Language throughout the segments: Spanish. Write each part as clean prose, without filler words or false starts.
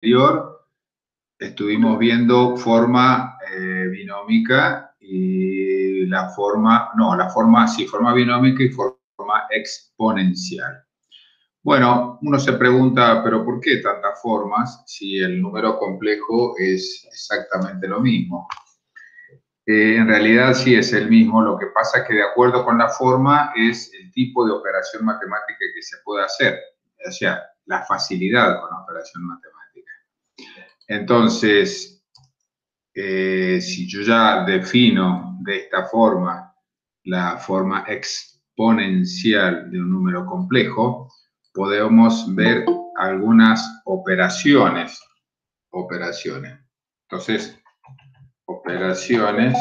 anterior estuvimos viendo forma binómica y forma binómica y forma exponencial. Bueno, uno se pregunta, ¿pero por qué tantas formas si el número complejo es exactamente lo mismo? En realidad sí es el mismo, lo que pasa es que de acuerdo con la forma es el tipo de operación matemática que se puede hacer, o sea, la facilidad con la operación matemática. Entonces, si yo ya defino de esta forma la forma exponencial de un número complejo, podemos ver algunas operaciones. Entonces, operaciones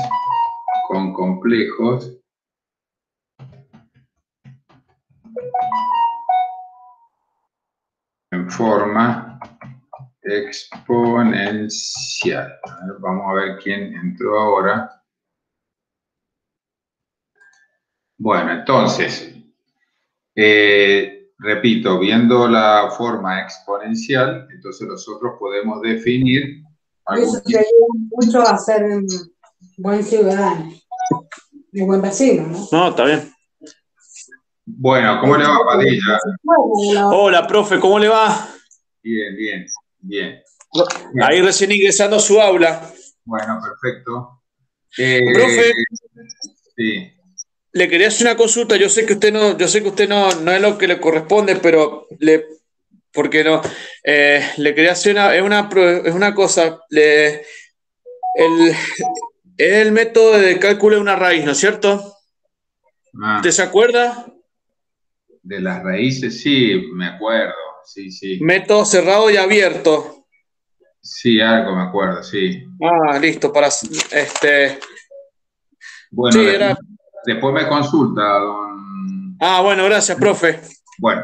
con complejos en forma exponencial. A ver, vamos a ver quién entró ahora. Bueno, entonces, repito, viendo la forma exponencial, entonces nosotros podemos definir Eso te ayuda mucho a ser un buen ciudadano, un buen vecino, ¿no? No, está bien. Bueno, ¿cómo le va, Padilla? Hola, profe, ¿cómo le va? Bien, bien, bien. Ahí recién ingresando a su aula. Bueno, perfecto. Profe, sí. le quería hacer una consulta. Yo sé que usted no es lo que le corresponde, pero ¿por qué no? Le quería hacer una cosa. Es el método de cálculo de una raíz, ¿no es cierto? ¿Usted se acuerda? De las raíces, sí, me acuerdo. Sí, sí. Método cerrado y abierto. Sí, algo me acuerdo, sí. Ah, listo, Bueno, sí, era. después me consulta, don. Ah, bueno, gracias, profe. Bueno,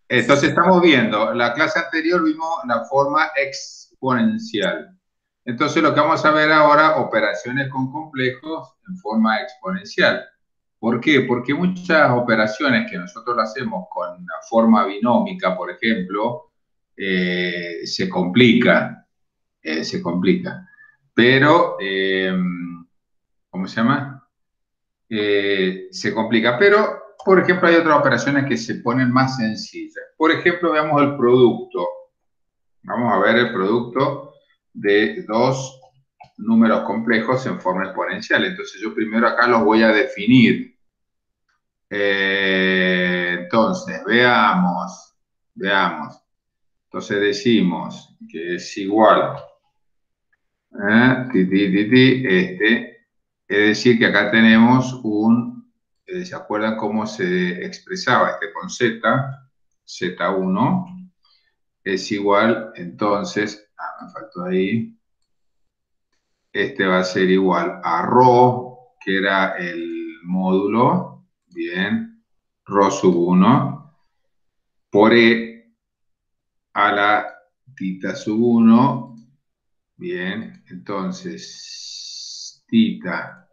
entonces estamos viendo, la clase anterior vimos la forma exponencial. Entonces lo que vamos a ver ahora, operaciones con complejos en forma exponencial. ¿Por qué? Porque muchas operaciones que nosotros hacemos con la forma binómica, por ejemplo, se complica. Pero, ¿cómo se llama? Se complica, pero, por ejemplo, hay otras operaciones que se ponen más sencillas. Por ejemplo, veamos el producto. Vamos a ver el producto de dos números complejos en forma exponencial. Entonces, yo primero acá los voy a definir. Entonces, veamos. Entonces decimos que es igual es decir, que acá tenemos ¿se acuerdan cómo se expresaba este con Z? Z1 es igual, entonces, me faltó ahí, este va a ser igual a ρ, que era el módulo, bien, ρ sub 1, por E a la tita sub 1, bien, entonces, tita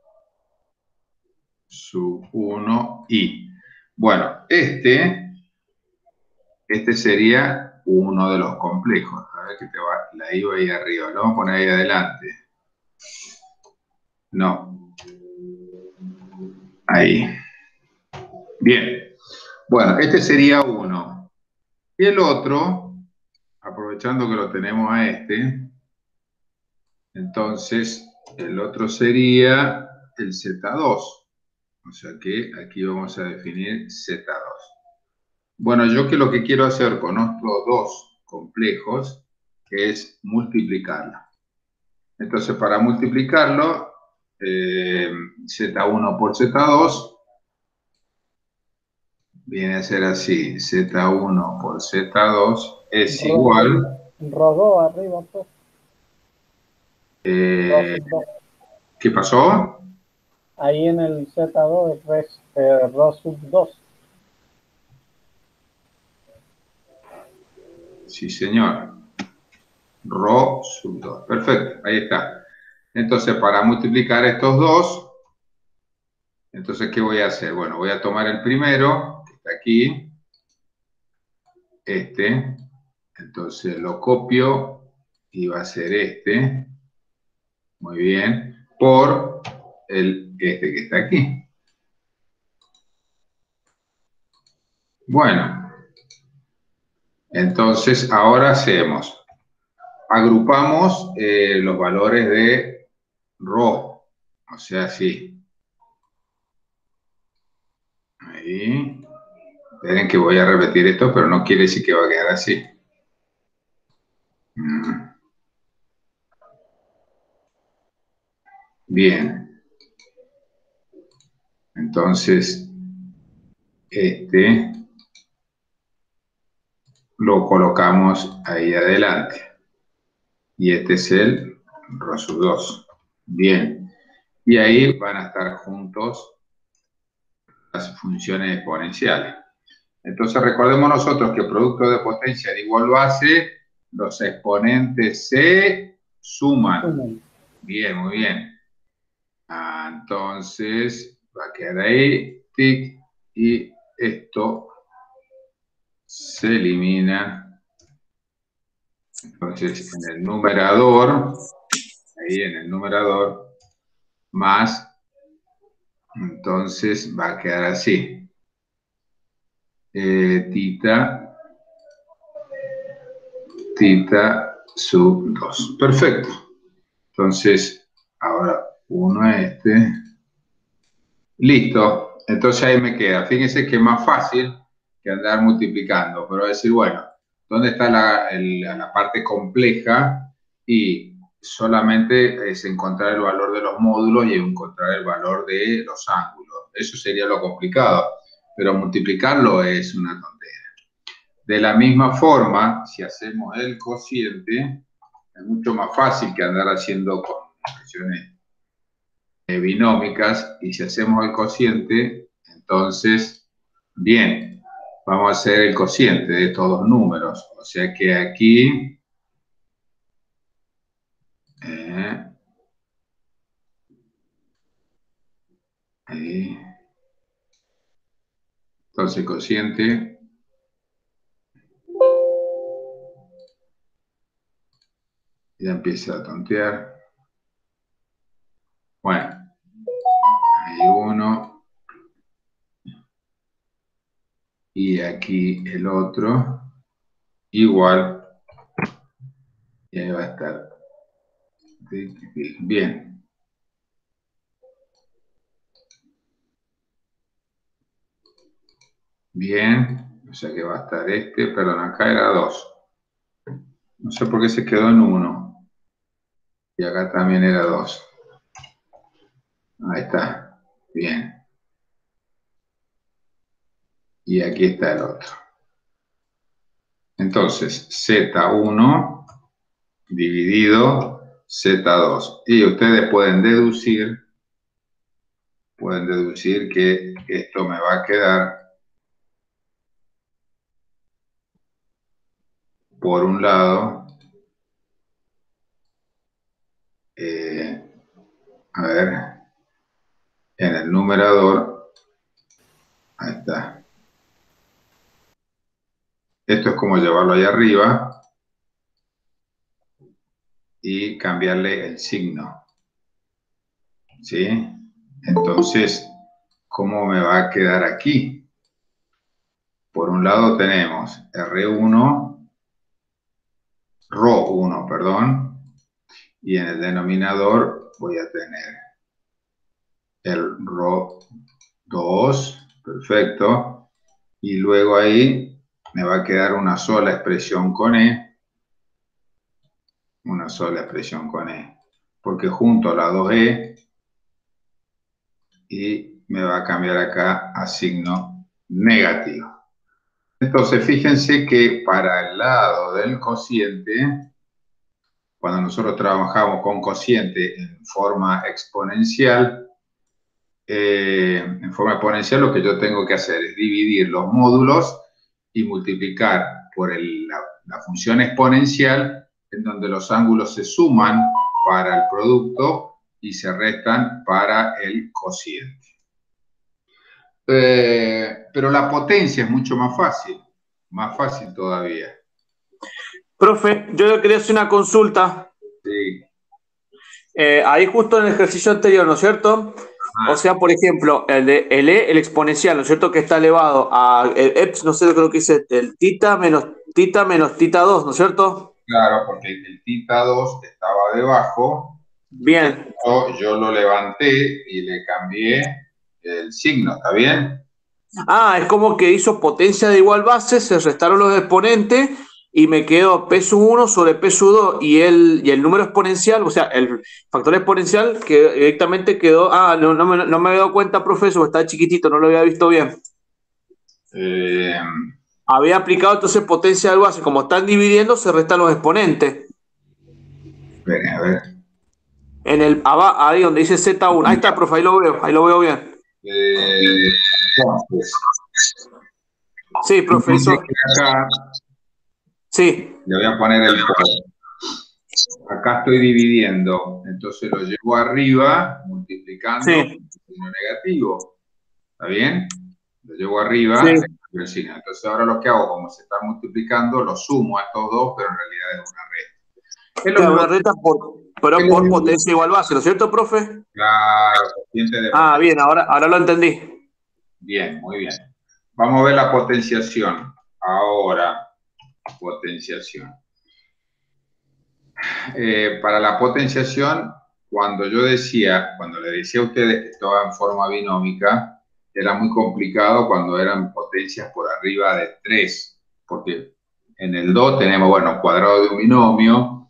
sub 1 i. Bueno, este sería uno de los complejos. A ver que la iba ahí arriba. Lo vamos a poner ahí adelante. No. Ahí. Bien. Bueno, este sería uno. Y el otro, aprovechando que lo tenemos a este, entonces el otro sería el Z2. O sea que aquí vamos a definir Z2. Bueno, yo lo que quiero hacer con estos dos complejos es multiplicarlo. Entonces, para multiplicarlo, Z1 por Z2 viene a ser así. Z1 por Z2 es igual. Rodó arriba, pues. ¿Qué pasó? Ahí en el Z2 es Rho sub 2. Sí, señor. Rho sub 2. Perfecto, ahí está. Entonces, para multiplicar estos dos, entonces, ¿qué voy a hacer? Bueno, voy a tomar el primero, que está aquí. Entonces lo copio y va a ser este, muy bien, por este que está aquí. Bueno, entonces ahora agrupamos los valores de ρ, o sea, así. Ahí. Esperen que voy a repetir esto, pero no quiere decir que va a quedar así. Bien. Entonces, este lo colocamos ahí adelante. Y este es el ρ sub 2. Bien. Y ahí van a estar juntos las funciones exponenciales. Entonces recordemos nosotros que producto de potencia de igual base, los exponentes se suman. Bien, muy bien. Entonces va a quedar ahí, tic, y esto se elimina. Entonces en el numerador, ahí en el numerador, más, entonces va a quedar así. Tita sub 2. Perfecto. Entonces, ahora uno a este. Listo. Entonces ahí me queda. Fíjense que es más fácil que andar multiplicando. Pero decir, bueno, ¿dónde está la parte compleja? Y solamente es encontrar el valor de los módulos y encontrar el valor de los ángulos. Eso sería lo complicado. Pero multiplicarlo es una tontería. De la misma forma, si hacemos el cociente, es mucho más fácil que andar haciendo con expresiones binómicas, y si hacemos el cociente, entonces, bien, vamos a hacer el cociente de estos dos números. O sea que aquí, ahí, entonces cociente, ya empieza a tontear. Bueno, ahí uno, y aquí el otro, igual, y ahí va a estar. Bien. Bien, o sea que va a estar este, perdón, acá era 2. No sé por qué se quedó en 1. Y acá también era 2. Ahí está, bien. Y aquí está el otro. Entonces, Z1 dividido Z2. Y ustedes pueden deducir que esto me va a quedar, por un lado, a ver, en el numerador, ahí está. Esto es como llevarlo allá arriba y cambiarle el signo. ¿Sí? Entonces, ¿cómo me va a quedar aquí? Por un lado tenemos R1, ρ1, perdón, y en el denominador voy a tener el ρ2, perfecto, y luego ahí me va a quedar una sola expresión con E, porque junto la 2E y me va a cambiar acá a signo negativo. Entonces, fíjense que para el lado del cociente, cuando nosotros trabajamos con cociente en forma exponencial, lo que yo tengo que hacer es dividir los módulos y multiplicar por la función exponencial, en donde los ángulos se suman para el producto y se restan para el cociente. Pero la potencia es mucho más fácil todavía. Profe, yo le quería hacer una consulta. Sí. Ahí justo en el ejercicio anterior, ¿no es cierto? O sea, por ejemplo, el E, el exponencial, ¿no es cierto? Que está elevado a el EPS, no sé lo que dice, el tita menos tita 2, ¿no es cierto? Claro, porque el tita 2 estaba debajo. Bien. Yo lo levanté y le cambié el signo, ¿está bien? Ah, es como que hizo potencia de igual base, se restaron los exponentes y me quedó peso 1 sobre peso 2 y el número exponencial, o sea, el factor exponencial que directamente quedó. Ah, no me había dado cuenta, profesor, está chiquitito, no lo había visto bien. Eh, Había aplicado entonces potencia de base, como están dividiendo, se restan los exponentes. Esperen, a ver. Ahí donde dice Z1, ahí está, profe, ahí lo veo bien. Entonces, Sí, dice profesor. que acá Sí, le voy a poner el por. Acá estoy dividiendo, entonces lo llevo arriba, multiplicando sí, el signo negativo. ¿Está bien? Lo llevo arriba, sí. le cambio el signo. Entonces ahora lo que hago, como se está multiplicando, lo sumo a estos dos, pero en realidad es una resta. Es lo Claro, mismo, una reta es pero lo por mismo. potencia igual base, ¿no es cierto, profe? Claro, cociente de Ah, potencia. bien, ahora lo entendí. Bien, muy bien. Vamos a ver la potenciación. Ahora, potenciación. Para la potenciación, cuando le decía a ustedes que estaba en forma binómica, era muy complicado cuando eran potencias por arriba de 3, porque en el 2 tenemos, bueno, cuadrado de un binomio,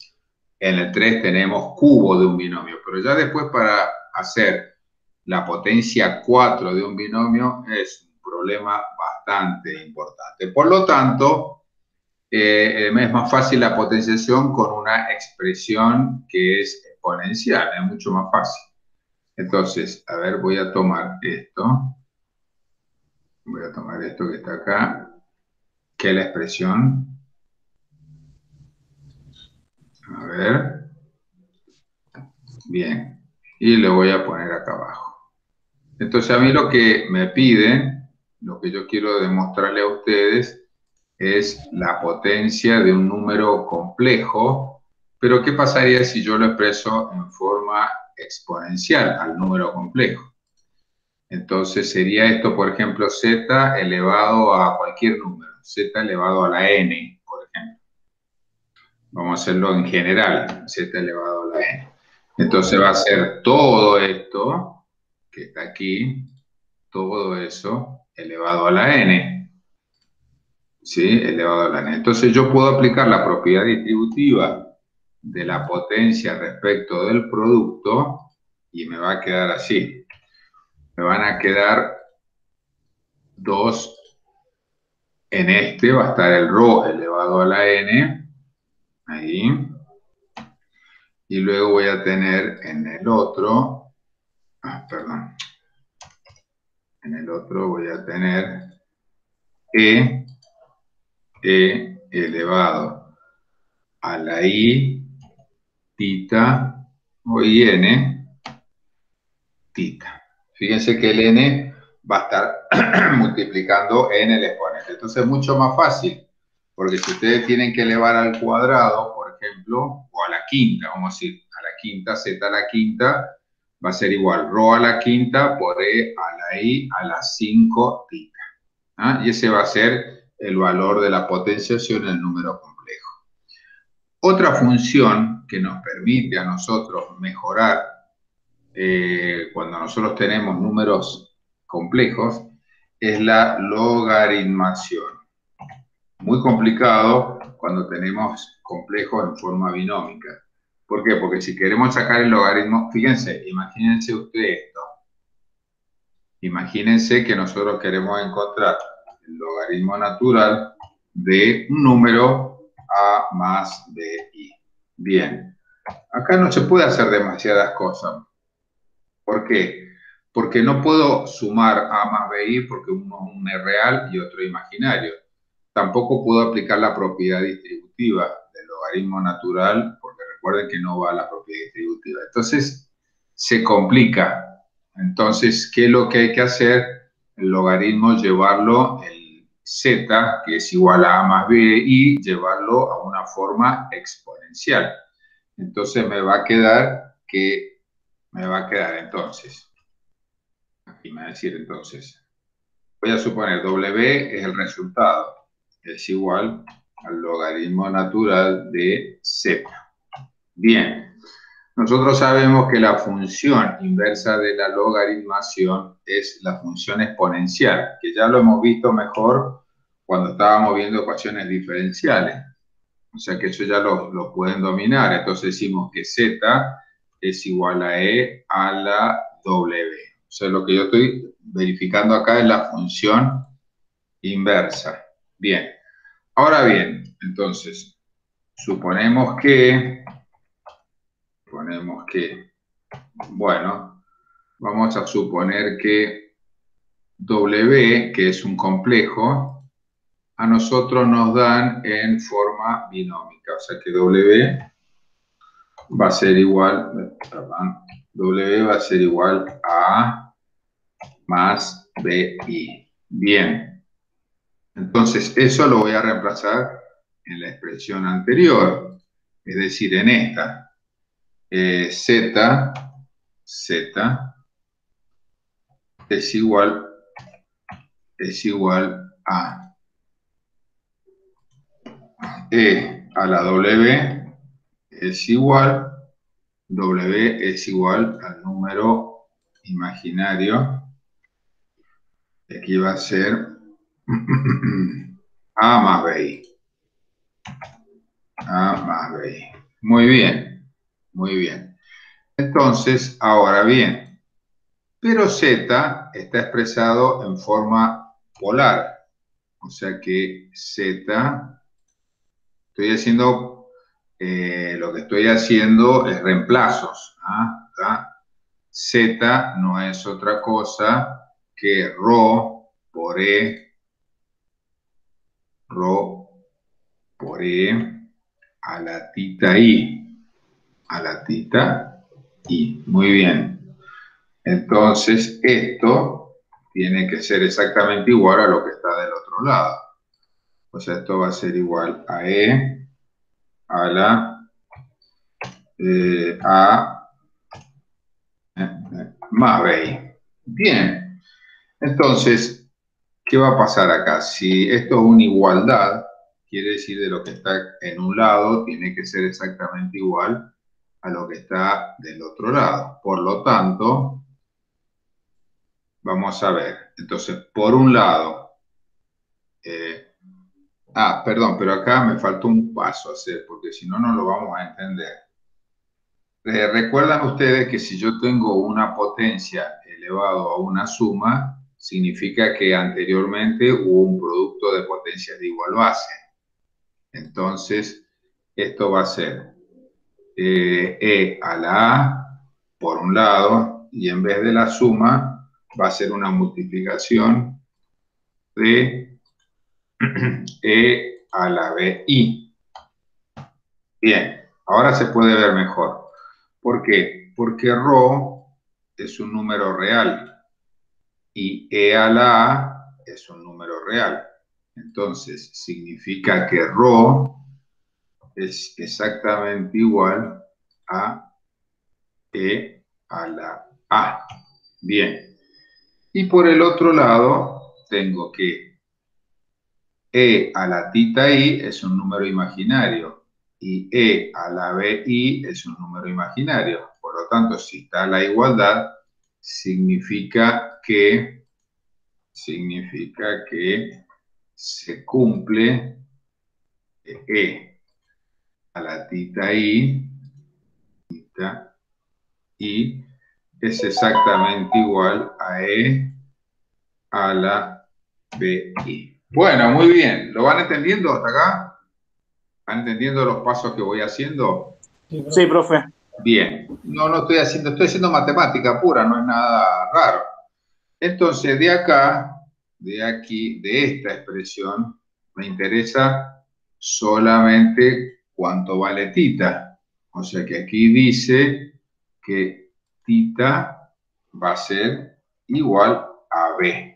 en el 3 tenemos cubo de un binomio, pero ya después para hacer la potencia 4 de un binomio es un problema bastante importante. Por lo tanto, es más fácil la potenciación con una expresión que es exponencial, es mucho más fácil. Entonces, a ver, voy a tomar esto que está acá, que es la expresión. A ver, bien, y lo voy a poner acá abajo. Entonces, a mí lo que me piden, lo que yo quiero demostrarle a ustedes, es la potencia de un número complejo, pero ¿qué pasaría si yo lo expreso en forma exponencial al número complejo? Entonces sería esto, por ejemplo, z elevado a cualquier número, z elevado a la n, por ejemplo. Vamos a hacerlo en general, z elevado a la n. Entonces va a ser todo esto que está aquí, todo eso elevado a la n. ¿Sí? Elevado a la n. Entonces yo puedo aplicar la propiedad distributiva de la potencia respecto del producto y me va a quedar así. Me van a quedar 2 en este, va a estar el ρ elevado a la n, ahí. Y luego voy a tener en el otro, perdón, en el otro voy a tener e elevado a la i, tita o n, tita. Fíjense que el n va a estar multiplicando en el exponente. Entonces es mucho más fácil, porque si ustedes tienen que elevar al cuadrado, por ejemplo, o a la quinta, vamos a decir, a la quinta, z a la quinta, va a ser igual ρ a la quinta por e a la i a la 5 tita. ¿Ah? Y ese va a ser el valor de la potenciación en el número complejo. Otra función que nos permite a nosotros mejorar cuando nosotros tenemos números complejos, es la logaritmación. Muy complicado cuando tenemos complejos en forma binómica. ¿Por qué? Porque si queremos sacar el logaritmo, fíjense, imagínense ustedes esto. Imagínense que nosotros queremos encontrar el logaritmo natural de un número a más de i. Bien, acá no se puede hacer demasiadas cosas. ¿Por qué? Porque no puedo sumar A más BI porque uno es real y otro imaginario. Tampoco puedo aplicar la propiedad distributiva del logaritmo natural porque recuerden que no va a la propiedad distributiva. Entonces, se complica. Entonces, ¿qué es lo que hay que hacer? El logaritmo llevarlo, z, que es igual a más b, y llevarlo a una forma exponencial. Entonces me va a quedar entonces, aquí me va a decir entonces, voy a suponer W es el resultado, es igual al logaritmo natural de z. Bien, nosotros sabemos que la función inversa de la logaritmación es la función exponencial, que ya lo hemos visto mejor cuando estábamos viendo ecuaciones diferenciales. O sea que eso ya lo pueden dominar. Entonces decimos que z es igual a e a la w. O sea, lo que yo estoy verificando acá es la función inversa. Bien. Ahora bien, entonces, suponemos que, bueno, vamos a suponer que w, que es un complejo, a nosotros nos dan en forma binómica. O sea que w va a ser igual, W va a ser igual a más BI. Bien. Entonces, eso lo voy a reemplazar en la expresión anterior, es decir, en esta. Z es igual a E a la W es igual, W es igual al número imaginario. Aquí va a ser A más BI. A más BI. Muy bien, muy bien. Entonces, ahora bien, pero Z está expresado en forma polar. O sea que Z, estoy haciendo, lo que estoy haciendo es reemplazos. ¿Ah? Z no es otra cosa que ρ por E a la tita I. A la tita I. Muy bien. Entonces, esto tiene que ser exactamente igual a lo que está del otro lado. O sea, esto va a ser igual a E a la más B. Bien. Entonces, ¿qué va a pasar acá? Si esto es una igualdad, quiere decir de lo que está en un lado tiene que ser exactamente igual a lo que está del otro lado. Por lo tanto, vamos a ver. Entonces, por un lado, perdón, pero acá me faltó un paso a hacer, porque si no, no lo vamos a entender. Recuerdan ustedes que si yo tengo una potencia elevado a una suma, significa que anteriormente hubo un producto de potencias de igual base. Entonces, esto va a ser E a la A por un lado, y en vez de la suma, va a ser una multiplicación de E a la BI. Bien, ahora se puede ver mejor. ¿Por qué? Porque ρ es un número real y E a la A es un número real. Entonces, significa que ρ es exactamente igual a E a la A. Bien. Y por el otro lado, tengo que E a la tita I es un número imaginario y E a la BI es un número imaginario. Por lo tanto, si está la igualdad, significa que se cumple E a la tita I es exactamente igual a E a la BI. Bueno, muy bien. ¿Lo van entendiendo hasta acá? ¿Van entendiendo los pasos que voy haciendo? Sí, profe. Bien. No estoy haciendo matemática pura, no es nada raro. Entonces, de acá, de aquí, de esta expresión, me interesa solamente cuánto vale tita. O sea que aquí dice que tita va a ser igual a B.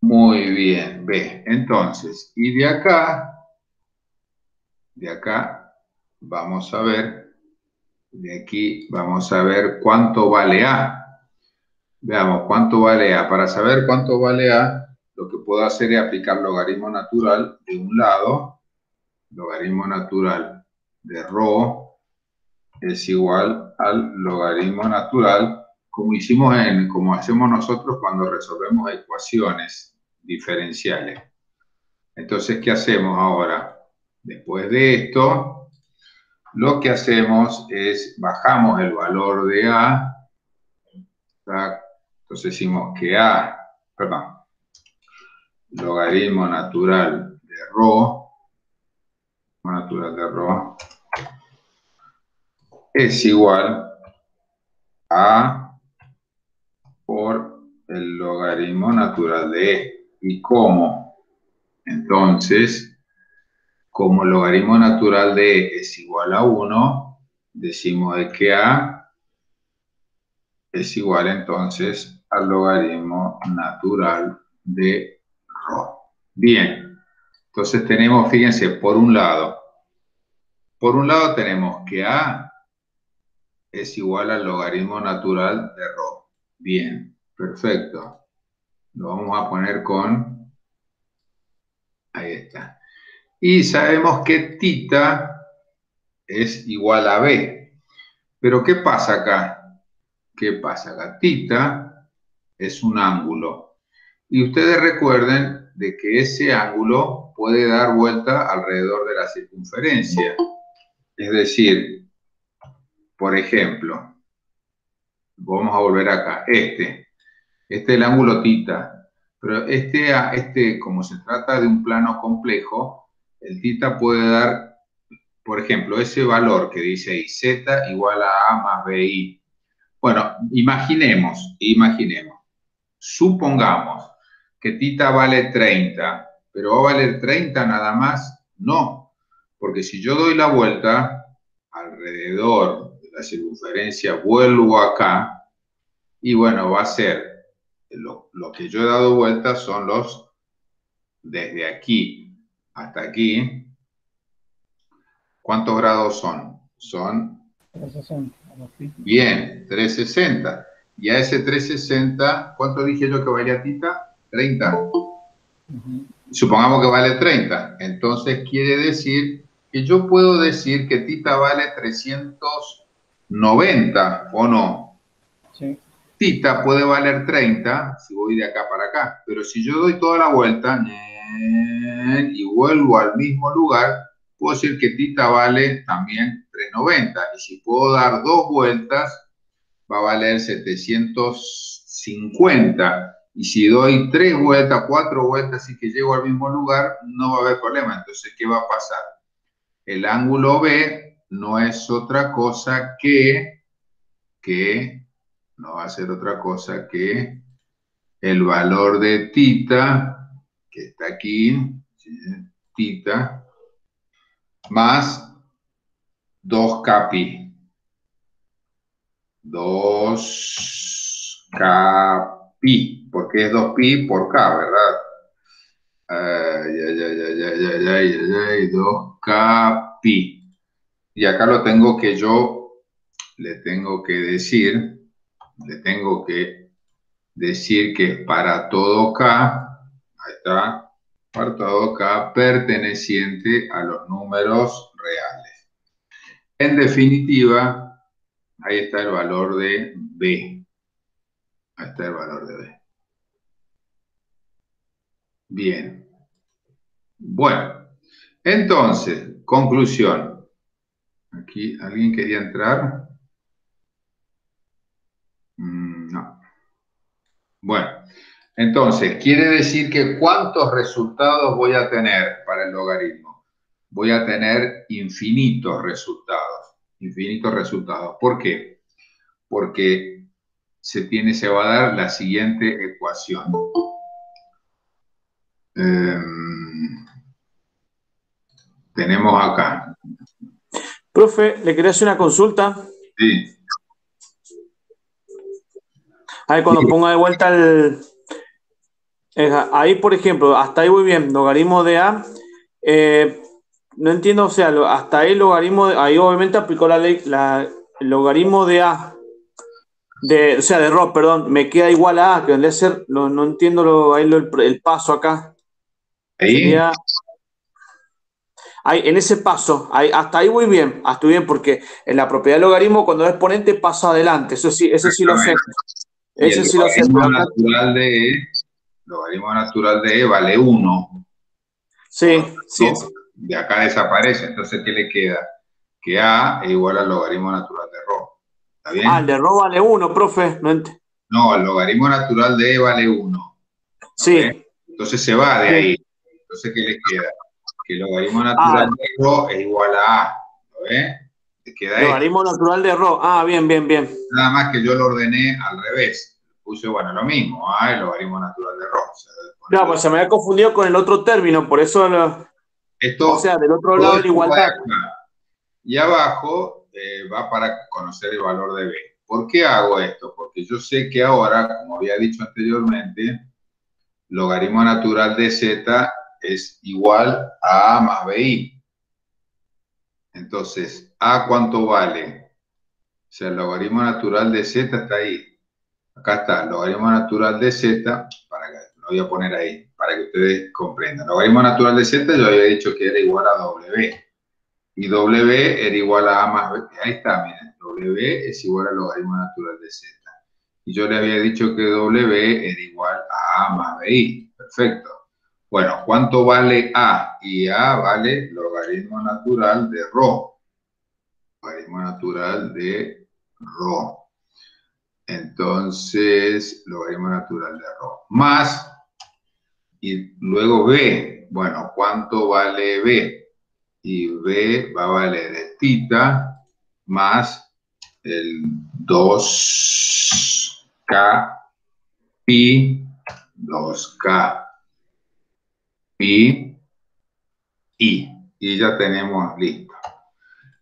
Muy bien, B. Entonces, y de acá, vamos a ver, de aquí vamos a ver cuánto vale A. Veamos cuánto vale A. Para saber cuánto vale A, lo que puedo hacer es aplicar logaritmo natural de un lado, logaritmo natural de ρ es igual al logaritmo natural, como hacemos nosotros cuando resolvemos ecuaciones diferenciales. Entonces, ¿qué hacemos ahora? Después de esto, lo que hacemos es bajamos el valor de A. Entonces decimos que logaritmo natural de ρ es igual a por el logaritmo natural de E. ¿Y cómo? Entonces, como el logaritmo natural de E es igual a 1, decimos de que A es igual entonces al logaritmo natural de ρ. Bien, entonces tenemos, fíjense, por un lado tenemos que A es igual al logaritmo natural de ρ. Bien, perfecto. Lo vamos a poner con, ahí está. Y sabemos que θ es igual a B. Pero ¿qué pasa acá? ¿Qué pasa acá? Θ es un ángulo. Y ustedes recuerden de que ese ángulo puede dar vuelta alrededor de la circunferencia. Es decir, por ejemplo, vamos a volver acá. Este es el ángulo θ. Pero como se trata de un plano complejo, el θ puede dar, por ejemplo, ese valor que dice ahí, z igual a A más BI. Bueno, imaginemos, supongamos que θ vale 30, pero ¿va a valer 30 nada más? No, porque si yo doy la vuelta alrededor de la circunferencia, vuelvo acá, y bueno, va a ser, lo que yo he dado vuelta son desde aquí hasta aquí, ¿cuántos grados son? Son 360. bien, 360. Y a ese 360, ¿cuánto dije yo que valía θ? 30. Supongamos que vale 30. Entonces quiere decir que yo puedo decir que θ vale 390, ¿o no? Sí. Θ puede valer 30 si voy de acá para acá. Pero si yo doy toda la vuelta y vuelvo al mismo lugar, puedo decir que θ vale también 390. Y si puedo dar dos vueltas, va a valer 750. Y si doy 3 vueltas, 4 vueltas y que llego al mismo lugar, no va a haber problema. Entonces, ¿qué va a pasar? El ángulo B no es otra cosa no va a ser otra cosa que el valor de θ, que está aquí, θ, más 2kπ. 2kπ, porque es 2pi por k, ¿verdad? 2kπ. Y acá lo tengo que le tengo que decir que para todo k, ahí está, para todo k perteneciente a los números reales. En definitiva, ahí está el valor de B. Ahí está el valor de B. Bien. Bueno, entonces, conclusión. Aquí, ¿alguien quería entrar? No. Bueno, entonces, quiere decir que ¿cuántos resultados voy a tener para el logaritmo? Voy a tener infinitos resultados. Infinitos resultados. ¿Por qué? Porque se va a dar la siguiente ecuación. Tenemos acá. Profe, le quería hacer una consulta. Sí. A ver, cuando ponga de vuelta Ahí, por ejemplo, hasta ahí voy bien. Logaritmo de A. No entiendo, o sea, hasta ahí logaritmo, ahí obviamente aplicó la ley, el logaritmo de A, o sea, de Rho, perdón, me queda igual a que vendría a ser, no entiendo el paso acá. Ahí, Sería, ahí, en ese paso, hasta ahí voy bien, hasta bien, porque en la propiedad del logaritmo, cuando es exponente, pasa adelante, ese sí lo sé. y el Ese sí lo sé, pero acá, logaritmo natural de E vale 1. sí, sí. De acá desaparece, entonces ¿qué le queda? Que A es igual al logaritmo natural de Rho. ¿Está bien? Ah, el de Rho vale 1, profe. No, el logaritmo natural de E vale 1. Sí. Entonces se va de Sí. ahí. Entonces, ¿qué le queda? Que el logaritmo natural de Rho es igual a A. ¿Lo ves? Le queda Logaritmo natural de Rho. Ah, bien. Nada más que yo lo ordené al revés. Puse, bueno, lo mismo, A, el logaritmo natural de Rho. Claro, pues se me había confundido con el otro término, por eso, o sea, del otro lado de la igualdad. Y abajo va para conocer el valor de B. ¿Por qué hago esto? Porque yo sé que ahora, como había dicho anteriormente, logaritmo natural de Z es igual a A más BI. Entonces, ¿A cuánto vale? O sea, el logaritmo natural de Z está ahí. Acá está, el logaritmo natural de Z, lo voy a poner ahí, para que ustedes comprendan. El logaritmo natural de Z yo había dicho que era igual a W. Y W era igual a más B. Ahí está, miren. W es igual al logaritmo natural de Z. Y yo le había dicho que W era igual a más BI. Perfecto. Bueno, ¿cuánto vale A? Y A vale logaritmo natural de Rho. Logaritmo natural de Rho. Entonces, logaritmo natural de Rho. Más, y luego B. Bueno, ¿cuánto vale B? Y B va a valer tita más el 2K pi, 2K pi i. Y ya tenemos listo.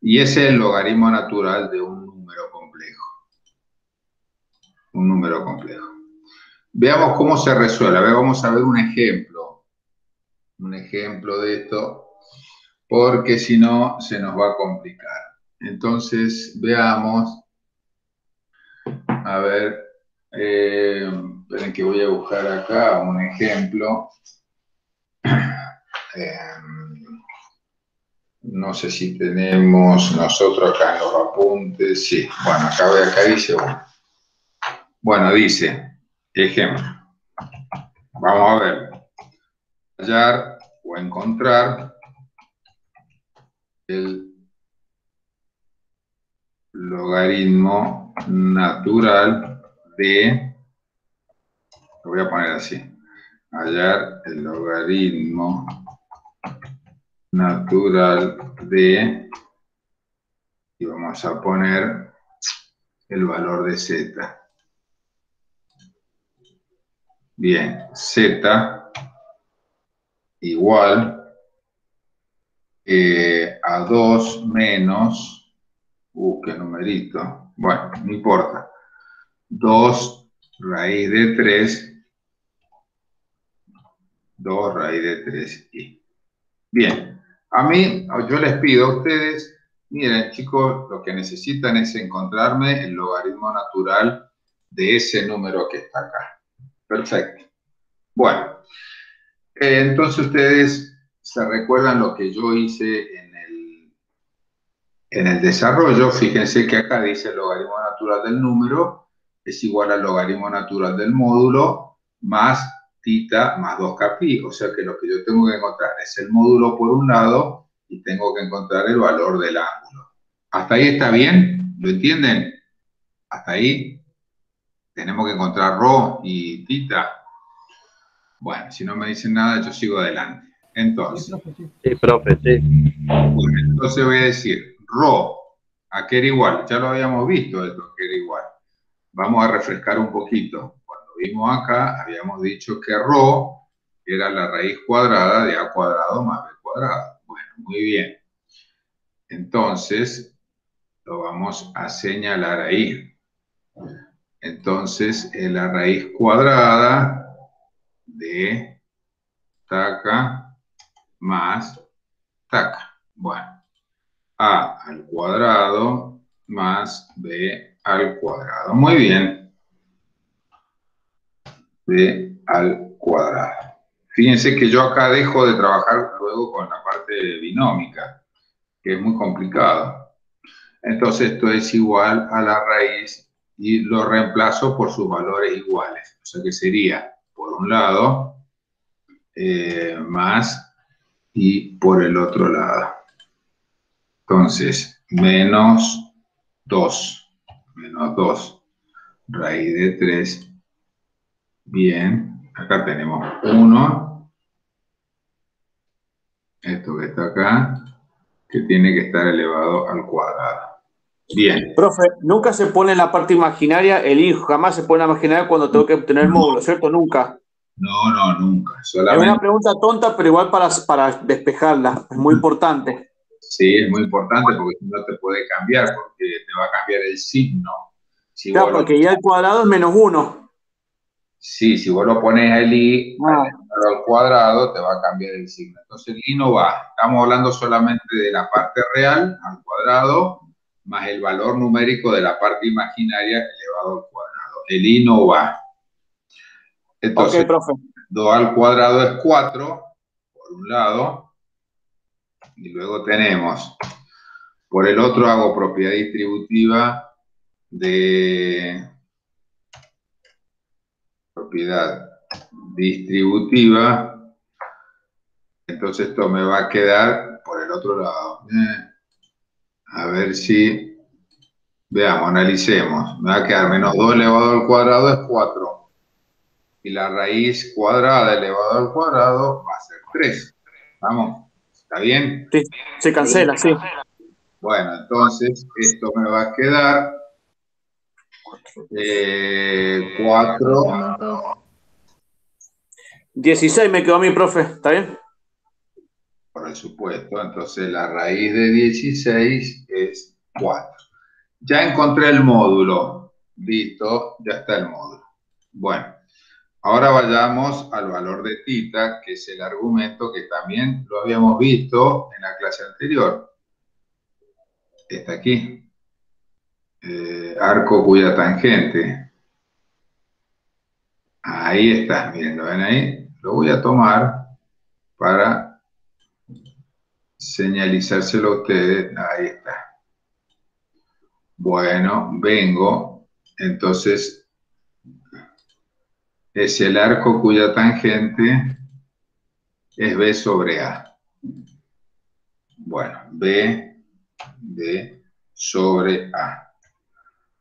Y ese es el logaritmo natural de un número complejo. Un número complejo. Veamos cómo se resuelve. A ver, vamos a ver un ejemplo. Un ejemplo de esto, porque si no se nos va a complicar. Entonces, veamos. A ver, esperen que voy a buscar acá un ejemplo. No sé si tenemos nosotros acá en los apuntes. Sí, bueno, acá dice uno. Bueno, dice, ejemplo. Vamos a ver. Hallar o encontrar el logaritmo natural de, lo voy a poner así, hallar el logaritmo natural de, y vamos a poner el valor de z. Bien, z igual a 2 menos, qué numerito, bueno, no importa, 2 raíz de 3, 2 raíz de 3i. Bien, a mí, yo les pido a ustedes, miren chicos, lo que necesitan es encontrarme el logaritmo natural de ese número que está acá. Perfecto. Bueno, entonces ustedes se recuerdan lo que yo hice en el desarrollo. Fíjense que acá dice el logaritmo natural del número es igual al logaritmo natural del módulo más tita más 2k pi. O sea que lo que yo tengo que encontrar es el módulo por un lado y tengo que encontrar el valor del ángulo. ¿Hasta ahí está bien? ¿Lo entienden? ¿Hasta ahí? Tenemos que encontrar rho y tita. Bueno, si no me dicen nada, yo sigo adelante. Entonces. Sí, profe, sí. Bueno, entonces voy a decir, rho, ¿a qué era igual? Ya lo habíamos visto esto, que era igual. Vamos a refrescar un poquito. Cuando vimos acá, habíamos dicho que rho era la raíz cuadrada de a cuadrado más b cuadrado. Bueno, muy bien. Entonces, lo vamos a señalar ahí. Entonces, la raíz cuadrada de taca más taca. Bueno, a al cuadrado más b al cuadrado. Muy bien. B al cuadrado. Fíjense que yo acá dejo de trabajar luego con la parte binómica, que es muy complicado. Entonces esto es igual a la raíz y lo reemplazo por sus valores iguales. O sea que sería, por un lado, más y por el otro lado. Entonces, menos 2. Menos 2. Raíz de 3. Bien. Acá tenemos 1. Esto que está acá, que tiene que estar elevado al cuadrado. Bien. Profe, nunca se pone en la parte imaginaria el i, jamás se pone en la imaginaria cuando tengo que obtener el módulo, ¿cierto? Nunca. No, nunca. Es Solamente... una pregunta tonta, pero igual para despejarla. Es muy importante. Sí, es muy importante porque si no te puede cambiar, porque te va a cambiar el signo. Si Claro, porque ya el cuadrado es menos 1. Sí, si vos lo pones el i al cuadrado, te va a cambiar el signo. Entonces el i no va. Estamos hablando solamente de la parte real al cuadrado, más el valor numérico de la parte imaginaria elevado al cuadrado. El i no va. Entonces, ok, profe. 2 al cuadrado es 4, por un lado. Y luego tenemos, por el otro hago propiedad distributiva de... Propiedad distributiva. Entonces esto me va a quedar por el otro lado. A ver si... Veamos, analicemos. Me va a quedar menos 2 elevado al cuadrado es 4. Y la raíz cuadrada elevado al cuadrado va a ser 3. ¿Vamos? ¿Está bien? Sí, se cancela, sí. Bueno, entonces esto me va a quedar 4. 16 me quedó a mí, profe. ¿Está bien? Por supuesto. Entonces la raíz de 16 es 4. Ya encontré el módulo. Listo, ya está el módulo. Bueno, ahora vayamos al valor de tita, que es el argumento que también lo habíamos visto en la clase anterior. Está aquí. Arco cuya tangente. Ahí está, miren, ¿lo ven ahí? Lo voy a tomar para señalizárselo a ustedes. Ahí está. Bueno, vengo, entonces es el arco cuya tangente es B sobre A. Bueno, B sobre A.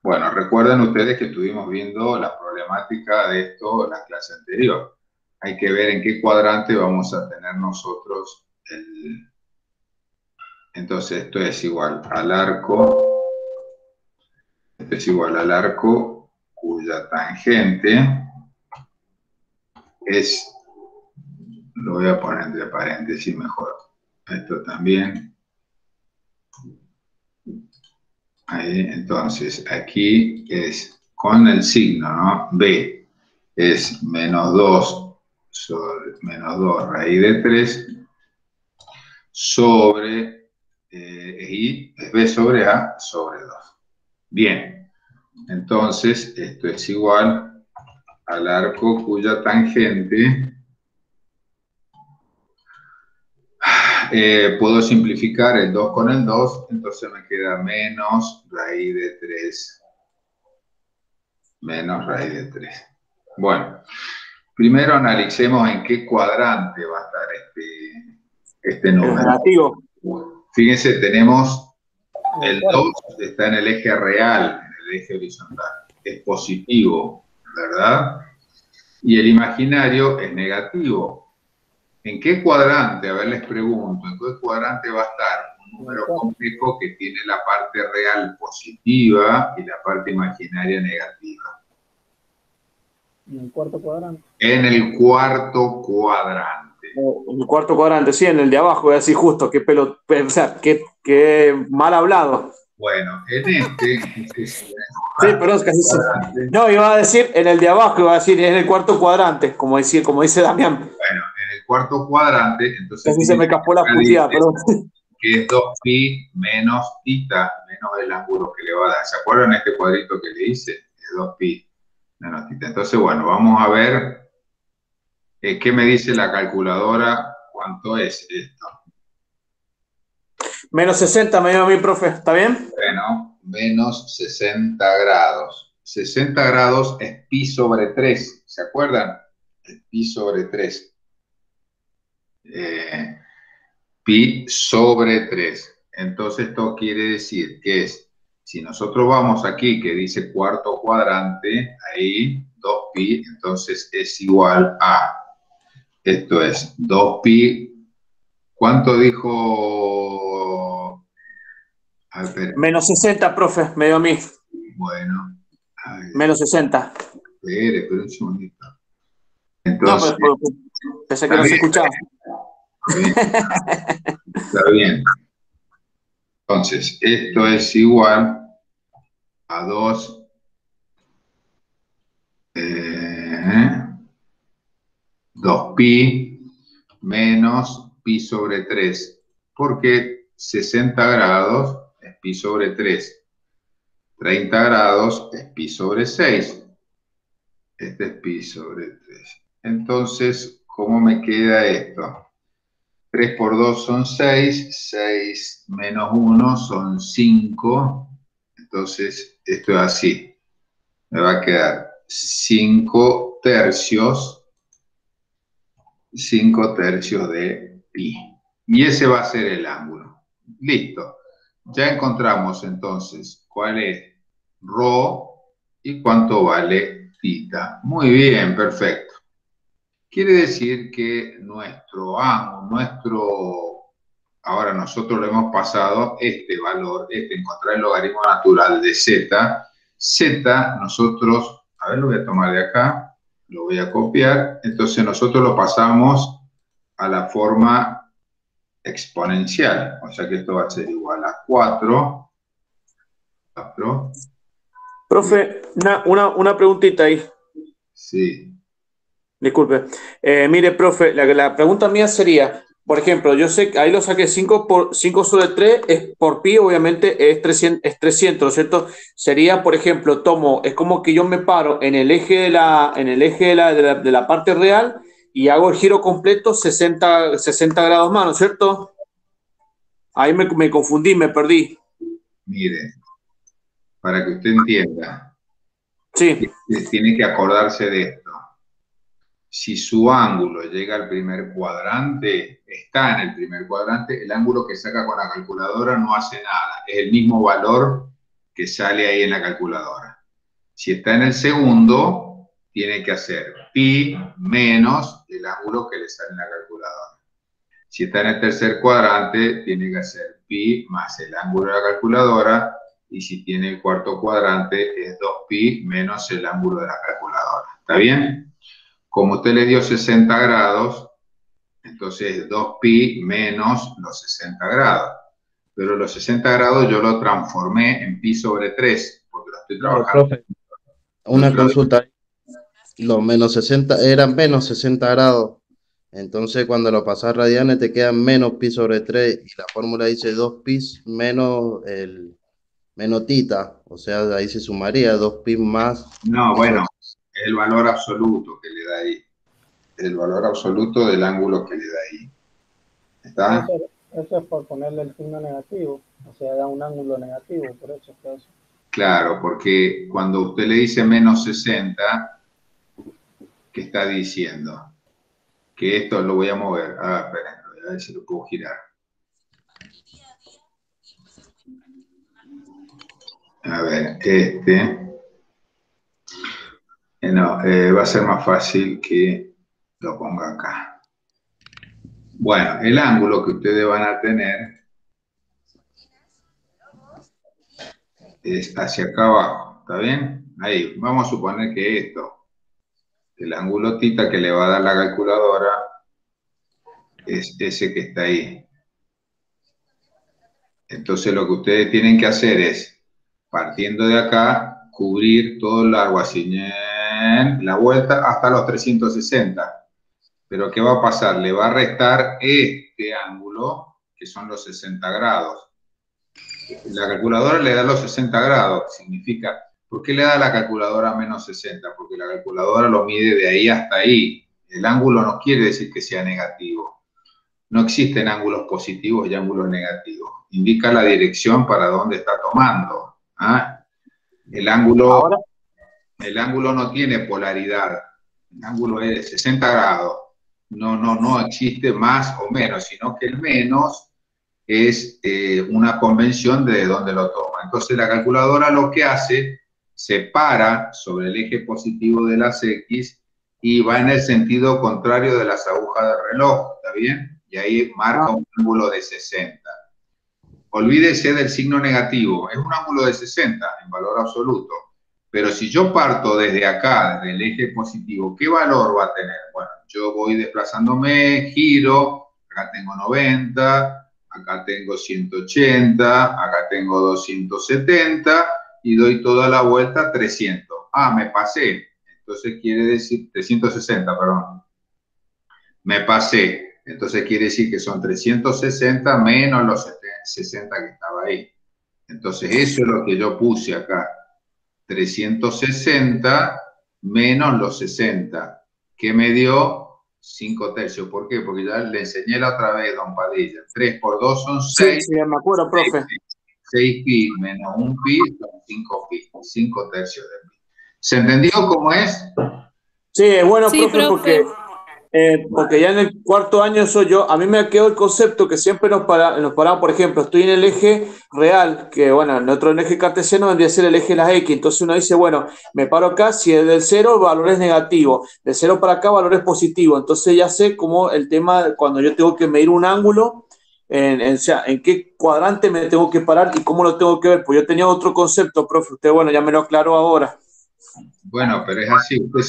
Bueno, recuerden ustedes que estuvimos viendo la problemática de esto en la clase anterior. Hay que ver en qué cuadrante vamos a tener nosotros el... Entonces esto es igual al arco... Esto es igual al arco cuya tangente es, lo voy a poner entre paréntesis mejor, esto también. Ahí, entonces, aquí es con el signo, ¿no? B es menos 2 sobre menos 2 raíz de 3 sobre I es B sobre A sobre 2. Bien, entonces esto es igual al arco cuya tangente, puedo simplificar el 2 con el 2, entonces me queda menos raíz de 3, menos raíz de 3. Bueno, primero analicemos en qué cuadrante va a estar este número. El relativo. Fíjense, tenemos el 2 está en el eje real, en el eje horizontal, es positivo, ¿verdad? Y el imaginario es negativo. ¿En qué cuadrante? A ver, les pregunto, ¿en qué cuadrante va a estar un número complejo que tiene la parte real positiva y la parte imaginaria negativa? En el cuarto cuadrante. En el cuarto cuadrante. En el cuarto cuadrante, sí, en el de abajo, voy a decir justo, o sea, qué mal hablado. Bueno, en este Sí, pero es casi no, iba a decir en el de abajo, iba a decir en el cuarto cuadrante, como dice Damián. Bueno, en el cuarto cuadrante, entonces Casi se me escapó la puteada, perdón. que es 2pi menos tita, menos el ángulo que le va a dar. ¿Se acuerdan este cuadrito que le hice? Es 2pi menos tita. Entonces, bueno, vamos a ver qué me dice la calculadora, cuánto es esto. Menos 60 me dio a mí, profe, ¿está bien? Bueno, menos 60 grados. 60 grados es pi sobre 3, ¿se acuerdan? Es pi sobre 3. Pi sobre 3. Entonces esto quiere decir que es, si nosotros vamos aquí que dice cuarto cuadrante, ahí 2pi, entonces es igual a, esto es 2pi, ¿cuánto dijo? A ver, Menos 60, profe, me dio a mí. bueno. Menos 60. Espere un segundito. No, Entonces, pero pensé que no se escuchaba. Está bien. Entonces, esto es igual a 2pi menos pi sobre 3, porque 60 grados es pi sobre 3, 30 grados es pi sobre 6, este es pi sobre 3. Entonces, ¿cómo me queda esto? 3 por 2 son 6, 6 menos 1 son 5, entonces esto es así, me va a quedar 5 tercios de pi. Y ese va a ser el ángulo. Listo. Ya encontramos entonces cuál es rho y cuánto vale tita. Muy bien, perfecto. Quiere decir que nuestro ángulo, ahora nosotros lo hemos pasado, este valor, encontrar el logaritmo natural de z. Z, nosotros, a ver, lo voy a tomar de acá, lo voy a copiar, entonces nosotros lo pasamos a la forma exponencial, o sea que esto va a ser igual a 4. Profe, una preguntita ahí. Sí. Disculpe. Mire, profe, la pregunta mía sería, por ejemplo, yo sé que ahí lo saqué 5 sobre 3, es por pi, obviamente es 300, ¿cierto? Sería, por ejemplo, es como que yo me paro en el eje de la parte real y hago el giro completo 60 grados más, ¿no es cierto? Ahí me confundí, me perdí. Mire, para que usted entienda, Sí. tiene que acordarse de esto. Si su ángulo llega al primer cuadrante, está en el primer cuadrante, el ángulo que saca con la calculadora no hace nada. Es el mismo valor que sale ahí en la calculadora. Si está en el segundo, tiene que hacer pi menos el ángulo que le sale en la calculadora. Si está en el tercer cuadrante, tiene que hacer pi más el ángulo de la calculadora. Y si tiene el cuarto cuadrante, es 2pi menos el ángulo de la calculadora. ¿Está bien? Como usted le dio 60 grados, entonces 2pi menos los 60 grados. Pero los 60 grados yo lo transformé en pi sobre 3, porque lo estoy trabajando. Profe, una consulta. Los menos 60 eran menos 60 grados. Entonces, cuando lo pasas a radianes, te quedan menos pi sobre 3. Y la fórmula dice 2pi menos tita. O sea, ahí se sumaría 2pi más. No, bueno, es el valor absoluto que le da ahí. El valor absoluto del ángulo que le da ahí. ¿Está? Eso es por ponerle el signo negativo. O sea, da un ángulo negativo, por eso es eso. Claro, porque cuando usted le dice menos 60, ¿qué está diciendo? Que esto lo voy a mover. Ah, esperen, a ver si lo puedo girar. A ver, no, va a ser más fácil que lo ponga acá. Bueno, el ángulo que ustedes van a tener es hacia acá abajo, ¿está bien? Ahí, vamos a suponer que esto, el ángulo tita que le va a dar la calculadora, es ese que está ahí. Entonces lo que ustedes tienen que hacer es, partiendo de acá, cubrir todo el largo así, la vuelta hasta los 360. Pero ¿qué va a pasar? Le va a restar este ángulo, que son los 60 grados. La calculadora le da los 60 grados, significa, ¿por qué le da la calculadora menos 60? Porque la calculadora lo mide de ahí hasta ahí. El ángulo no quiere decir que sea negativo. No existen ángulos positivos y ángulos negativos. Indica la dirección para dónde está tomando. ¿Ah? El ángulo no tiene polaridad. El ángulo es de 60 grados. No existe más o menos, sino que el menos es una convención de dónde lo toma. Entonces la calculadora lo que hace, se para sobre el eje positivo de las X y va en el sentido contrario de las agujas del reloj, ¿está bien? Y ahí marca un ángulo de 60. Olvídese del signo negativo, es un ángulo de 60 en valor absoluto. Pero si yo parto desde acá, desde el eje positivo, ¿qué valor va a tener? Bueno, yo voy desplazándome, giro, acá tengo 90, acá tengo 180, acá tengo 270 y doy toda la vuelta 300. Ah, me pasé. Entonces quiere decir, 360, perdón. Me pasé. Entonces quiere decir que son 360 menos los 60 que estaba ahí. Entonces eso es lo que yo puse acá. 360 menos los 60, que me dio 5 tercios. ¿Por qué? Porque ya le enseñé la otra vez, don Padilla. 3 por 2 son 6. Sí, me acuerdo, profe. 6 pi menos 1 pi son 5 pi. 5 tercios de pi. ¿Se entendió cómo es? Sí, es bueno, Sí, profe, porque ya en el cuarto año soy yo, a mí me quedó el concepto que siempre nos paramos, por ejemplo, estoy en el eje real, que bueno, en otro eje cartesiano vendría a ser el eje de las X, entonces uno dice, bueno, me paro acá, si es del 0, el valor es negativo, del 0 para acá, valor es positivo, entonces ya sé cómo el tema, cuando yo tengo que medir un ángulo, o sea, en qué cuadrante me tengo que parar y cómo lo tengo que ver, pues yo tenía otro concepto, profe, usted, bueno, ya me lo aclaró ahora. Bueno, pero es así, usted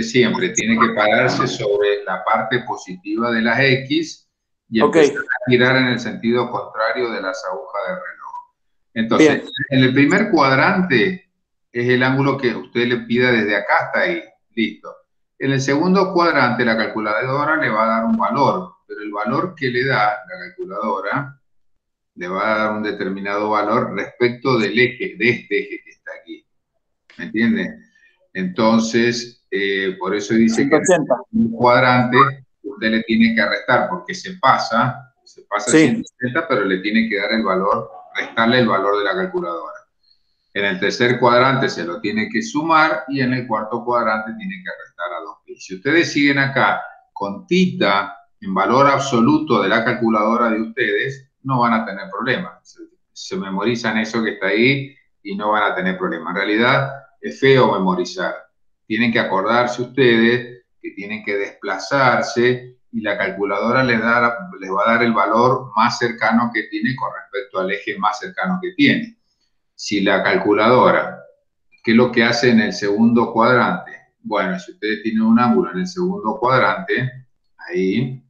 siempre tiene que pararse sobre la parte positiva de las X y empezar a girar en el sentido contrario de las agujas del reloj. Entonces, bien, en el primer cuadrante es el ángulo que usted le pida desde acá hasta ahí. Listo. En el segundo cuadrante la calculadora le va a dar un valor, pero el valor que le da la calculadora le va a dar un determinado valor respecto del eje, de este eje que está aquí. ¿Me entiende? Entonces, por eso dice 180. Que en un cuadrante usted le tiene que restar porque se pasa sí, 180, pero le tiene que dar el valor, restarle el valor de la calculadora. En el tercer cuadrante se lo tiene que sumar y en el cuarto cuadrante tiene que restar a 2pi. Si ustedes siguen acá con tita en valor absoluto de la calculadora de ustedes, no van a tener problemas. Se memorizan eso que está ahí y no van a tener problemas. En realidad es feo memorizar. Tienen que acordarse ustedes que tienen que desplazarse y la calculadora les va a dar el valor más cercano que tiene con respecto al eje más cercano que tiene. Si la calculadora, ¿qué es lo que hace en el segundo cuadrante? Bueno, si ustedes tienen un ángulo en el segundo cuadrante, ahí,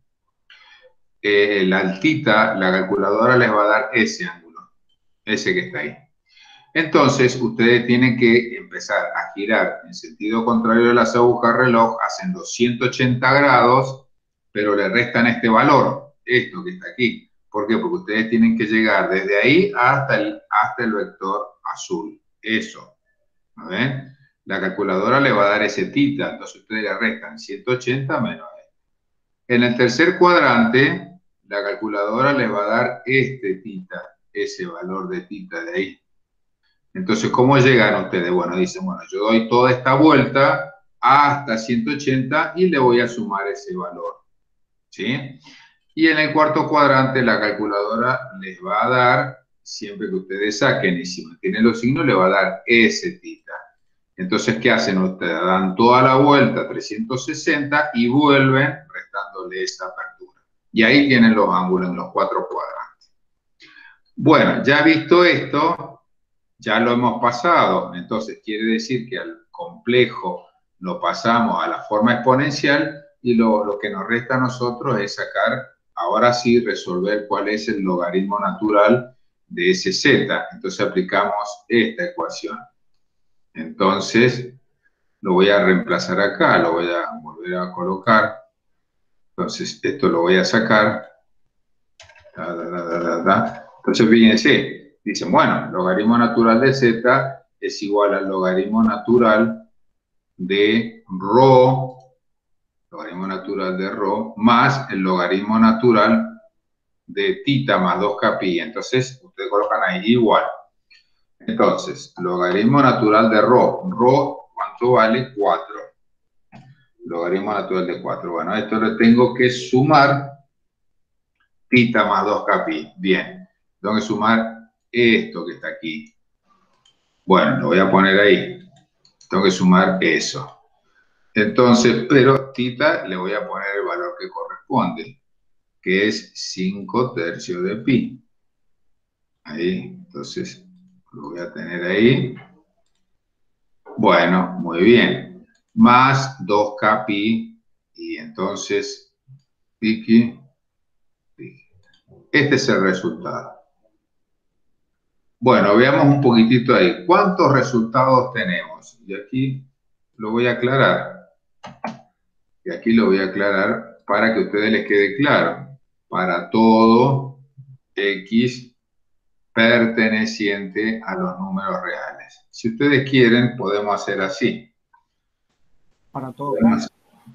la altita, la calculadora les va a dar ese ángulo, ese que está ahí. Entonces, ustedes tienen que empezar a girar en sentido contrario de las agujas reloj, hacen los 180 grados, pero le restan este valor, esto que está aquí. ¿Por qué? Porque ustedes tienen que llegar desde ahí hasta el vector azul. Eso. ¿No ven? La calculadora le va a dar ese tita, entonces ustedes le restan 180 menos esto. En el tercer cuadrante, la calculadora les va a dar este tita, ese valor de tita de ahí. Entonces, ¿cómo llegan ustedes? Bueno, dicen, bueno, yo doy toda esta vuelta hasta 180 y le voy a sumar ese valor. ¿Sí? Y en el cuarto cuadrante la calculadora les va a dar, siempre que ustedes saquen y si mantienen los signos, le va a dar ese tita. Entonces, ¿qué hacen ustedes? Dan toda la vuelta 360 y vuelven restándole esa apertura. Y ahí tienen los ángulos en los 4 cuadrantes. Bueno, ya visto esto, ya lo hemos pasado, entonces quiere decir que al complejo lo pasamos a la forma exponencial y lo que nos resta a nosotros es sacar, ahora sí, resolver cuál es el logaritmo natural de ese z. Entonces aplicamos esta ecuación. Entonces lo voy a reemplazar acá, lo voy a volver a colocar. Entonces esto lo voy a sacar. Entonces fíjense, dicen, bueno, logaritmo natural de z es igual al logaritmo natural de rho, logaritmo natural de rho, más el logaritmo natural de tita más 2kpi. Entonces, ustedes colocan ahí igual. Entonces, logaritmo natural de rho. Rho, ¿cuánto vale? 4. Logaritmo natural de 4. Bueno, esto lo tengo que sumar tita más 2kpi. Bien. Tengo que sumar esto que está aquí. Bueno, lo voy a poner ahí. Tengo que sumar eso. Entonces, pero tita le voy a poner el valor que corresponde, que es 5 tercios de pi. Ahí, entonces lo voy a tener ahí. Bueno, muy bien. Más 2k pi, y entonces, piqui. Este es el resultado. Bueno, veamos un poquitito ahí. ¿Cuántos resultados tenemos? Y aquí lo voy a aclarar. Y aquí lo voy a aclarar para que a ustedes les quede claro. Para todo x perteneciente a los números reales. Si ustedes quieren, podemos hacer así. Para todo.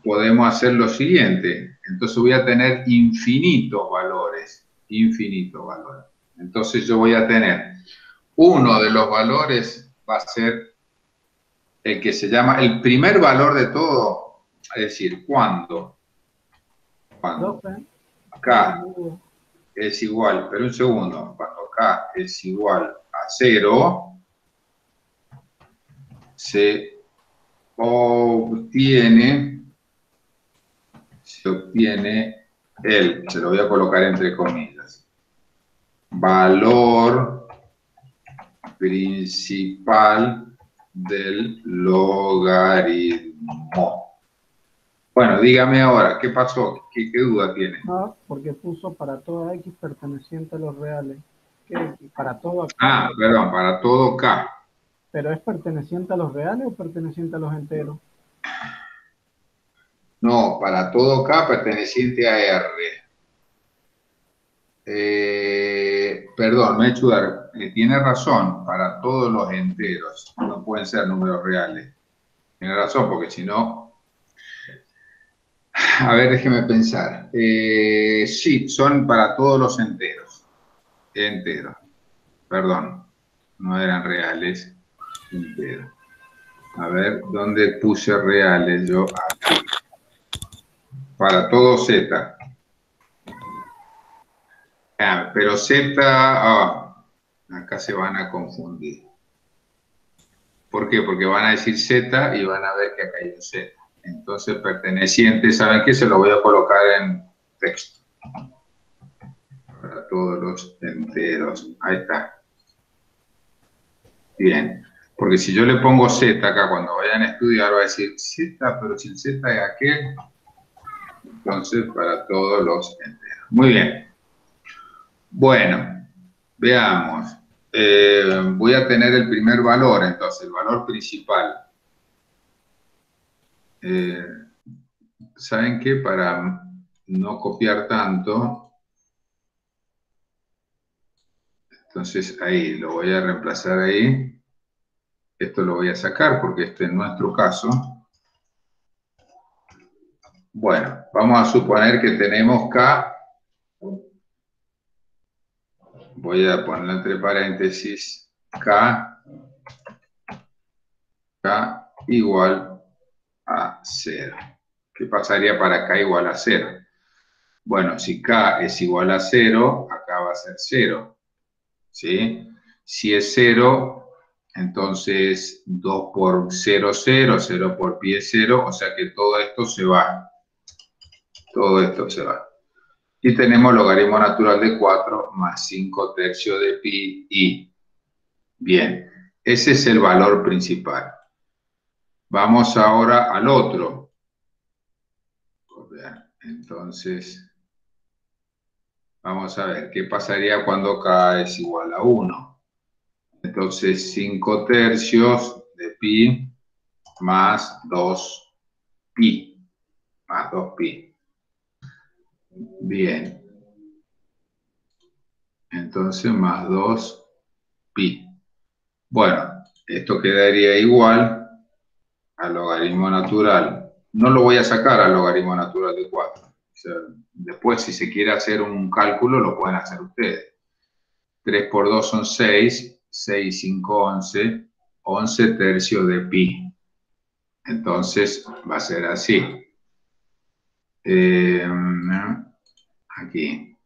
Podemos hacer lo siguiente. Entonces voy a tener infinitos valores. Infinitos valores. Entonces yo voy a tener uno de los valores, va a ser el que se llama el primer valor de todo. Es decir, cuando k es igual, pero un segundo, cuando k es igual a 0, se obtiene se lo voy a colocar entre comillas, valor principal del logaritmo. Bueno, dígame ahora, ¿qué pasó? ¿Qué duda tiene? No, porque puso para toda x perteneciente a los reales. ¿Qué? Para todo k. Ah, perdón, para todo k. ¿Pero es perteneciente a los reales o perteneciente a los enteros? No, para todo k perteneciente a R. Perdón, me he hecho dar. Tiene razón, para todos los enteros. No pueden ser números reales. Tiene razón, porque si no... A ver, déjeme pensar. Sí, son para todos los enteros. Enteros. Perdón, no eran reales. Enteros. A ver, ¿dónde puse reales? Yo aquí. Para todo Z. Ah, pero Z, acá se van a confundir. ¿Por qué? Porque van a decir Z y van a ver que acá hay un Z. Entonces, perteneciente, ¿saben qué? Se lo voy a colocar en texto. Para todos los enteros. Ahí está. Bien. Porque si yo le pongo Z acá, cuando vayan a estudiar, va a decir Z, pero si el Z es aquel. Entonces, para todos los enteros. Muy bien. Bueno, veamos. Voy a tener el primer valor, entonces, el valor principal. ¿Saben qué? Para no copiar tanto, entonces ahí, lo voy a reemplazar ahí. Esto lo voy a sacar porque este es nuestro caso. Bueno, vamos a suponer que tenemos K. Voy a poner entre paréntesis K igual a 0. ¿Qué pasaría para K igual a 0? Bueno, si K es igual a 0, acá va a ser 0. ¿Sí? Si es 0, entonces 2 por 0, 0, 0 por pi es 0, o sea que todo esto se va. Todo esto se va. Y tenemos logaritmo natural de 4 más 5 tercios de pi i. Bien, ese es el valor principal. Vamos ahora al otro. Entonces, Vamos a ver, ¿qué pasaría cuando K es igual a 1? Entonces, 5 tercios de pi más 2pi. Más 2pi. Bien. Entonces, más 2pi. Bueno, esto quedaría igual al logaritmo natural. No lo voy a sacar al logaritmo natural de 4. O sea, después, si se quiere hacer un cálculo, lo pueden hacer ustedes. 3 por 2 son 6, 6, 5, 11, 11 tercios de pi. Entonces, va a ser así. Aquí.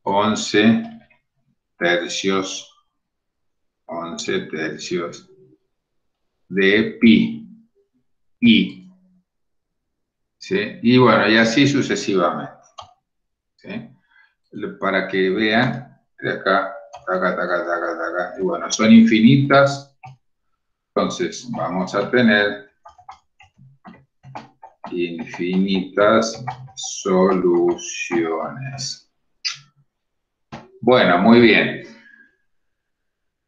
11 tercios de pi. I. ¿Sí? Y bueno, y así sucesivamente. ¿Sí? Para que vean, de acá, taca, taca, taca, taca. Y bueno, son infinitas. Entonces, vamos a tener infinitas soluciones. Bueno, muy bien.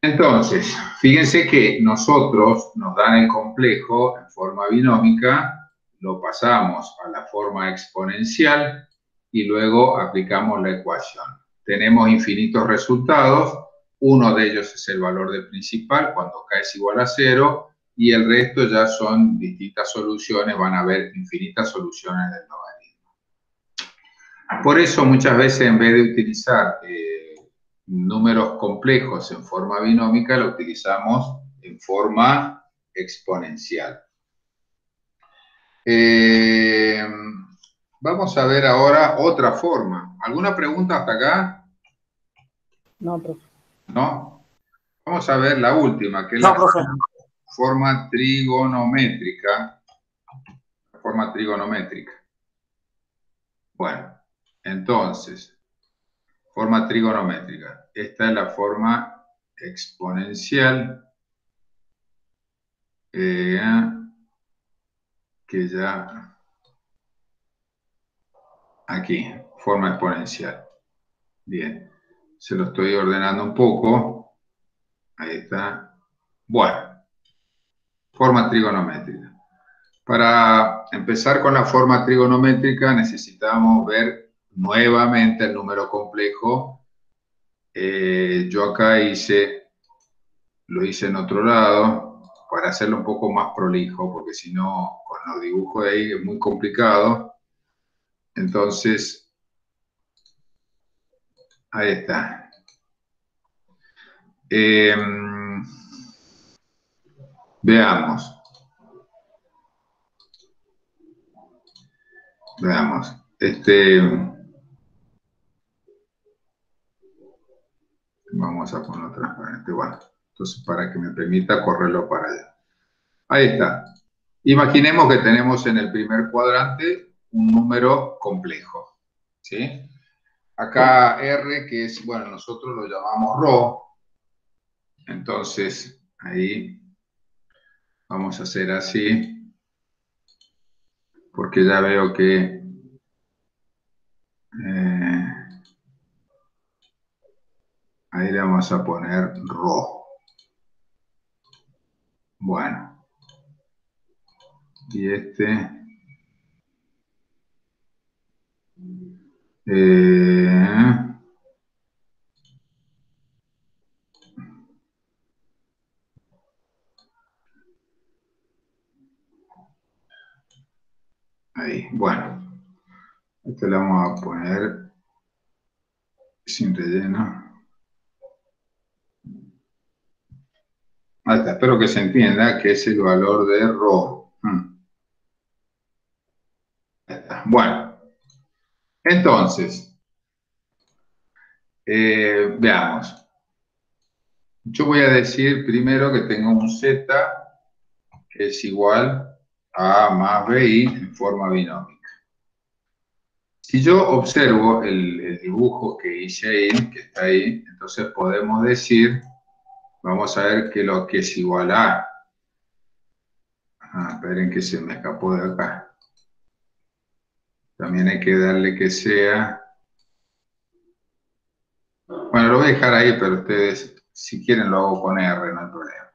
Entonces, fíjense que nosotros nos dan el complejo en forma binómica, lo pasamos a la forma exponencial y luego aplicamos la ecuación. Tenemos infinitos resultados, uno de ellos es el valor del principal cuando k es igual a 0 y el resto ya son distintas soluciones, van a haber infinitas soluciones del logaritmo. Por eso muchas veces en vez de utilizar números complejos en forma binómica, lo utilizamos en forma exponencial. Vamos a ver ahora otra forma. ¿Alguna pregunta hasta acá? No, profe. ¿No? Vamos a ver la última, que es la forma trigonométrica. La forma trigonométrica. Bueno, entonces, forma trigonométrica. Esta es la forma exponencial. Que ya aquí, forma exponencial. Bien, se lo estoy ordenando un poco. Ahí está. Bueno, forma trigonométrica. Para empezar con la forma trigonométrica necesitamos ver nuevamente el número complejo. Yo acá lo hice en otro lado para hacerlo un poco más prolijo, porque si no, con los dibujos de ahí es muy complicado. Entonces, ahí está. Veamos. Vamos a poner transparente. Bueno, entonces para que me permita correrlo para allá. Ahí está. Imaginemos que tenemos en el primer cuadrante un número complejo. ¿Sí? Acá R, que es, bueno, nosotros lo llamamos ρ. Entonces, ahí vamos a hacer así. Porque ya veo que ahí le vamos a poner ρ. Bueno. Y ahí, bueno. Este le vamos a poner sin relleno. Ahí está, espero que se entienda que es el valor de ρ. Ahí está. Bueno, entonces, veamos. Yo voy a decir primero que tengo un z que es igual a A más BI en forma binómica. Si yo observo el dibujo que hice ahí, que está ahí, entonces podemos decir, vamos a ver que lo que es igual a... esperen que se me escapó de acá. También hay que darle que sea Bueno, lo voy a dejar ahí, pero ustedes, si quieren, lo hago con R, no hay problema.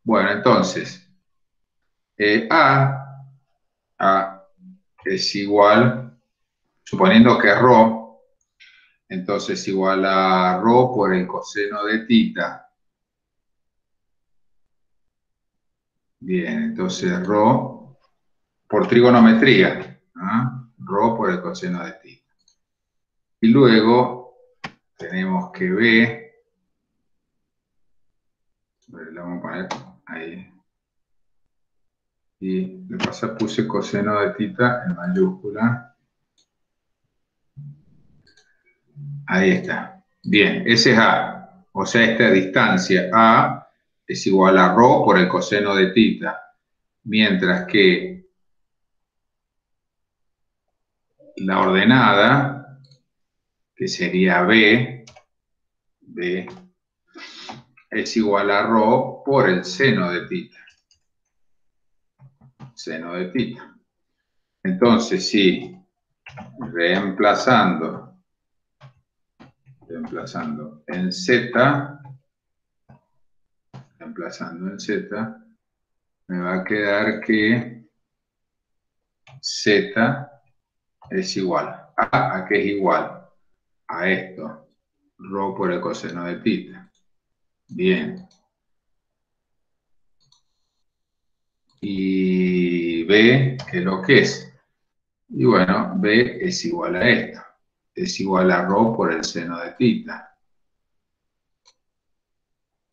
Bueno, entonces, A es igual, suponiendo que ρ, entonces igual a ρ por el coseno de tita. Bien, entonces ρ por trigonometría, ¿ah? Ρ por el coseno de tita. Y luego tenemos que B, le vamos a poner ahí. Y de paso puse coseno de tita en mayúscula. Ahí está. Bien, ese es A. O sea, esta distancia A es igual a ρ por el coseno de tita. Mientras que la ordenada, que sería B, es igual a ρ por el seno de tita. Seno de tita. Entonces, sí, reemplazando en Z, me va a quedar que Z es igual. ¿A qué es igual? A esto. Ρ por el coseno de tita. Bien. Y B, ¿qué es lo que es? Y bueno, B es igual a esto. Es igual a ρ por el seno de tita.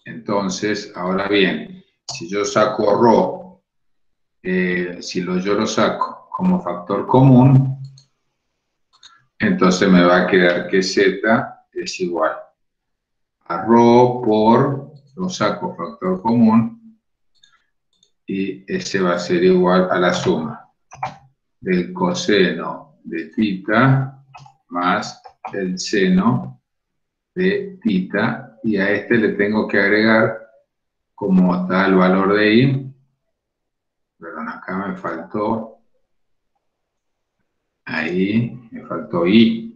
Entonces, ahora bien, si yo saco ρ, yo lo saco como factor común, entonces me va a quedar que Z es igual a ρ por, lo saco factor común, y ese va a ser igual a la suma del coseno de tita más el seno de tita, y a este le tengo que agregar como tal valor de i. Perdón, acá me faltó, ahí me faltó i,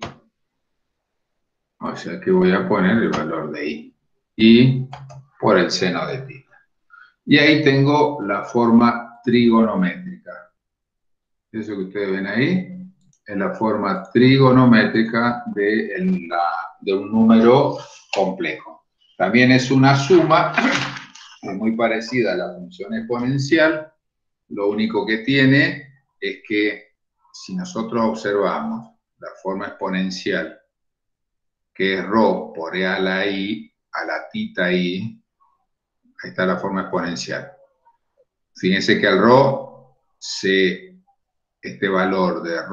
o sea que voy a poner el valor de i por el seno de tita. Y ahí tengo la forma trigonométrica. Eso que ustedes ven ahí es la forma trigonométrica de un número complejo. También es una suma, es muy parecida a la función exponencial. Lo único que tiene es que si nosotros observamos la forma exponencial, que es ρ por e a la i, a la tita i, ahí está la forma exponencial. Fíjense que al ρ, este valor de ρ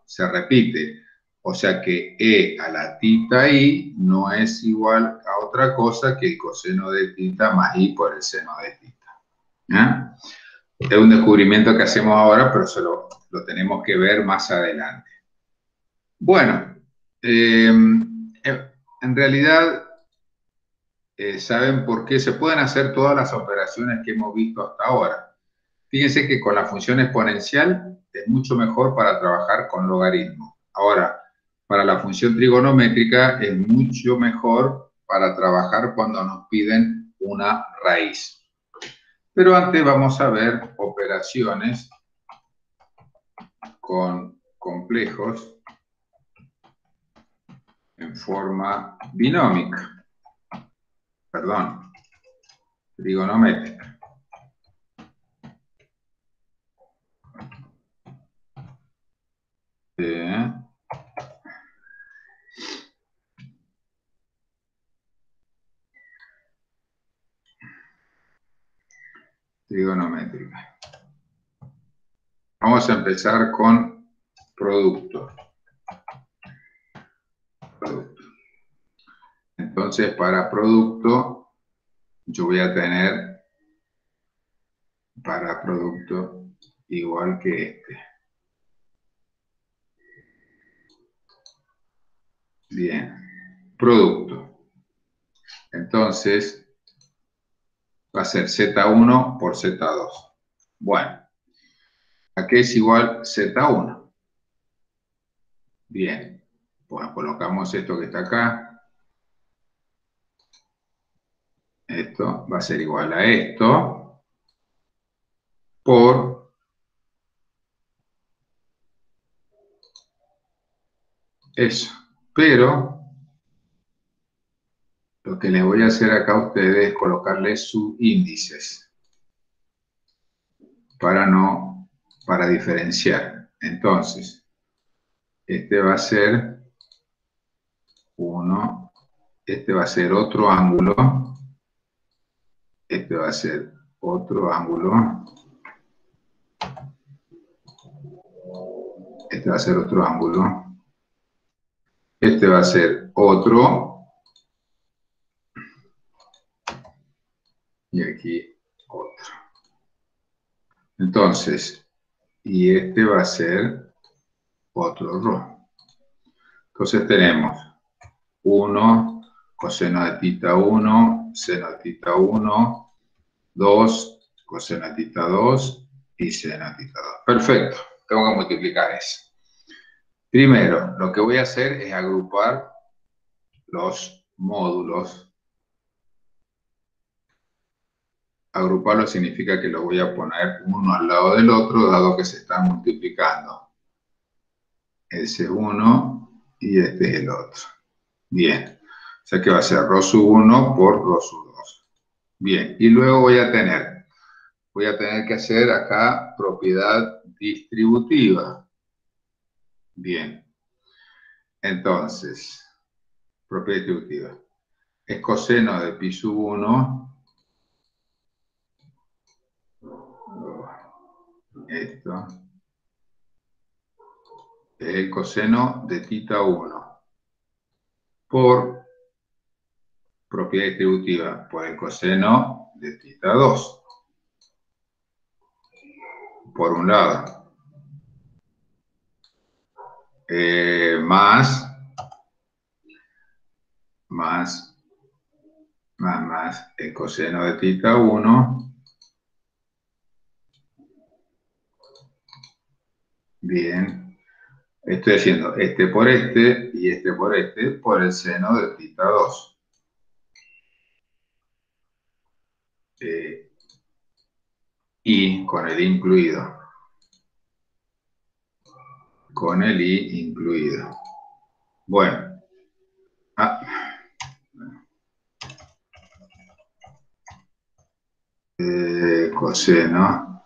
se repite. O sea que e a la tita i no es igual a otra cosa que el coseno de tita más i por el seno de tita. ¿Ah? Es un descubrimiento que hacemos ahora, pero lo tenemos que ver más adelante. Bueno, en realidad, ¿saben por qué? Se pueden hacer todas las operaciones que hemos visto hasta ahora. Fíjense que con la función exponencial es mucho mejor para trabajar con logaritmos. Ahora, para la función trigonométrica es mucho mejor para trabajar cuando nos piden una raíz. Pero antes vamos a ver operaciones con complejos en forma binómica. Perdón, trigonométrica. Trigonométrica. Vamos a empezar con producto. Entonces, para producto, yo voy a tener para producto igual que este. Bien, producto. Entonces, va a ser Z1 por Z2. Bueno, ¿a qué es igual Z1? Bien, Bueno, colocamos esto que está acá. Esto va a ser igual a esto por eso. Pero lo que les voy a hacer acá a ustedes es colocarles subíndices para diferenciar. Entonces, este va a ser 1, este va a ser otro ángulo, este va a ser otro ángulo, este va a ser otro ángulo, este va a ser otro, y aquí otro. Entonces, y este va a ser otro RO. Entonces tenemos 1, coseno de tita 1, seno de tita 1, 2, coseno de tita 2 y seno de tita 2. Perfecto, tengo que multiplicar eso. Primero, lo que voy a hacer es agrupar los módulos. Agruparlo significa que lo voy a poner uno al lado del otro, dado que se están multiplicando. Ese es uno y este es el otro. Bien. O sea que va a ser ρ sub 1 por ρ sub 2. Bien. Y luego voy a tener que hacer acá propiedad distributiva. Bien. Entonces, propiedad distributiva. Es coseno de pi sub 1. Esto. Es el coseno de tita 1. Por propiedad distributiva, por el coseno de tita 2. Por un lado. Más el coseno de tita 1. Bien. Estoy haciendo este por este y este por el seno de tita 2. Y con el i incluido. Con el i incluido. Bueno. Coseno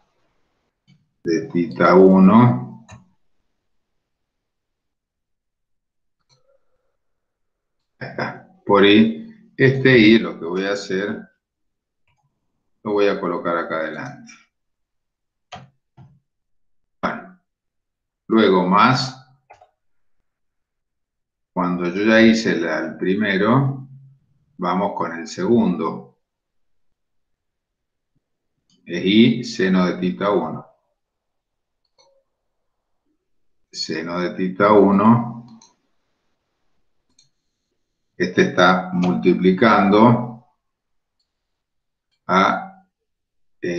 de tita 1 acá, por i. Este i lo que voy a hacer, lo voy a colocar acá adelante. Bueno, luego más, cuando yo ya hice el primero, vamos con el segundo. Es i seno de tita 1. Seno de tita 1. Este está multiplicando a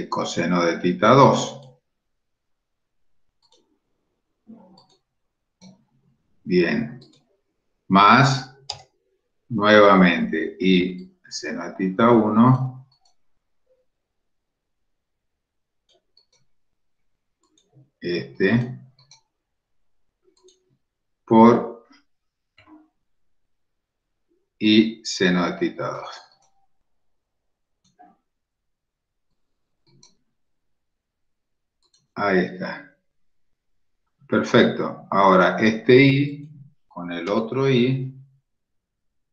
coseno de tita 2. Bien. Más, nuevamente, y seno de tita 1. Este. Por y seno de tita 2. Ahí está. Perfecto. Ahora, este i con el otro i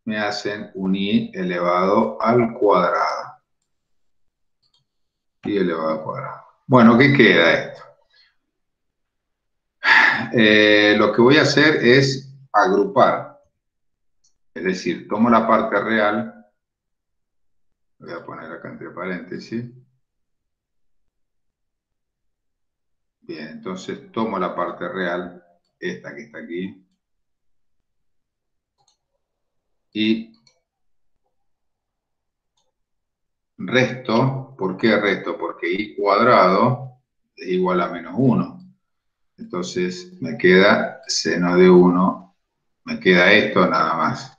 me hacen un i elevado al cuadrado. I elevado al cuadrado. Bueno, ¿qué queda esto? Lo que voy a hacer es agrupar. Es decir, tomo la parte real. Voy a poner acá entre paréntesis. Bien, entonces tomo la parte real, esta que está aquí. Y resto. ¿Por qué resto? Porque i cuadrado es igual a menos 1. Entonces me queda seno de 1 Me queda esto nada más.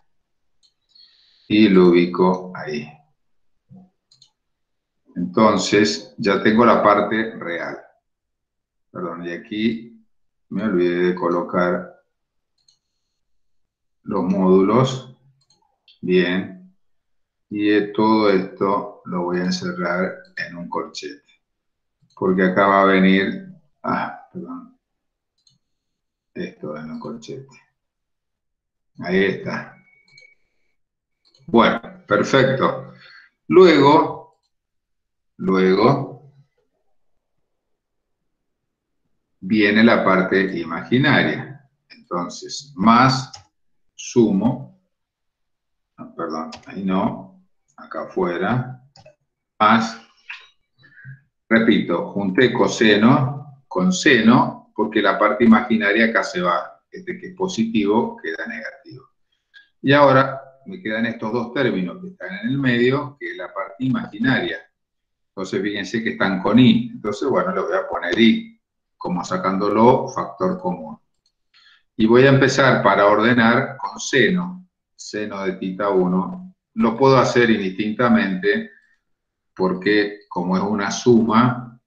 Y lo ubico ahí. Entonces, ya tengo la parte real. Perdón, y aquí me olvidé de colocar los módulos. Bien. Y todo esto lo voy a encerrar en un corchete. Porque acá va a venir... perdón. Esto en un corchete. Ahí está. Bueno, perfecto. Luego viene la parte imaginaria. Entonces, más sumo, perdón, ahí no, acá afuera, más, repito, junté coseno con seno, porque la parte imaginaria acá se va. Este que es positivo queda negativo. Y ahora me quedan estos dos términos que están en el medio, que es la parte imaginaria. Entonces, fíjense que están con i. Entonces, bueno, le voy a poner i, como sacándolo factor común. Y voy a empezar para ordenar con seno. Seno de θ 1. Lo puedo hacer indistintamente porque como es una suma,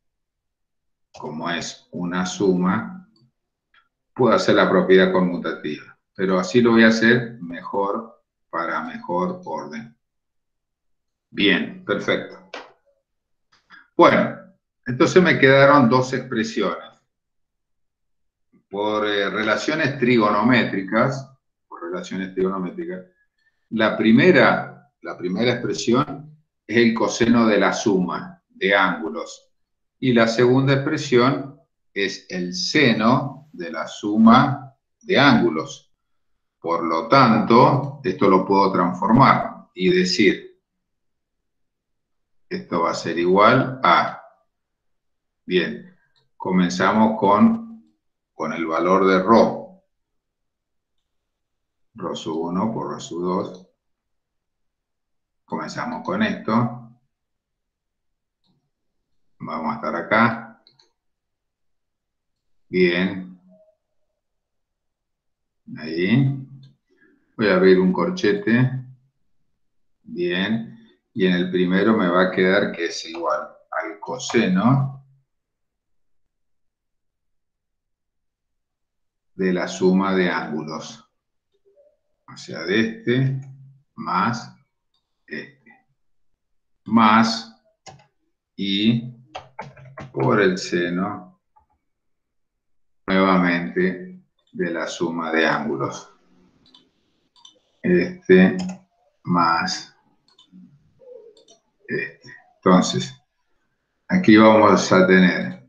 puedo hacer la propiedad conmutativa. Pero así lo voy a hacer mejor, para mejor orden. Bien, perfecto. Bueno, entonces me quedaron dos expresiones. Por relaciones trigonométricas, la primera expresión es el coseno de la suma de ángulos. Y la segunda expresión es el seno de la suma de ángulos. Por lo tanto, esto lo puedo transformar y decir, esto va a ser igual a, bien, comenzamos con el valor de ρ. ρ sub 1 por ρ sub 2. Comenzamos con esto. Vamos a estar acá. Bien. Ahí. Voy a abrir un corchete. Bien. Y en el primero me va a quedar que es igual al coseno de la suma de ángulos. O sea, de este más este. Más y por el seno nuevamente de la suma de ángulos. Este más este. Entonces, aquí vamos a tener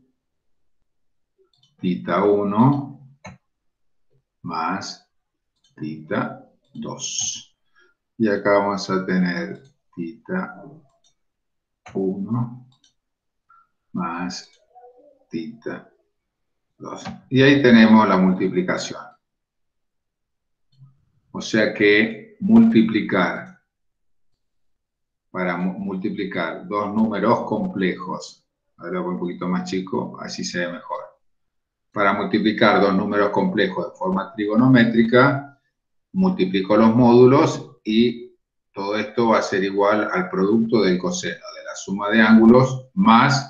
θ 1 más θ 2. Y acá vamos a tener θ 1 más θ 2. Y ahí tenemos la multiplicación. O sea que para multiplicar dos números complejos, ahora voy un poquito más chico, así se ve mejor. Para multiplicar dos números complejos de forma trigonométrica, multiplico los módulos y todo esto va a ser igual al producto del coseno de la suma de ángulos más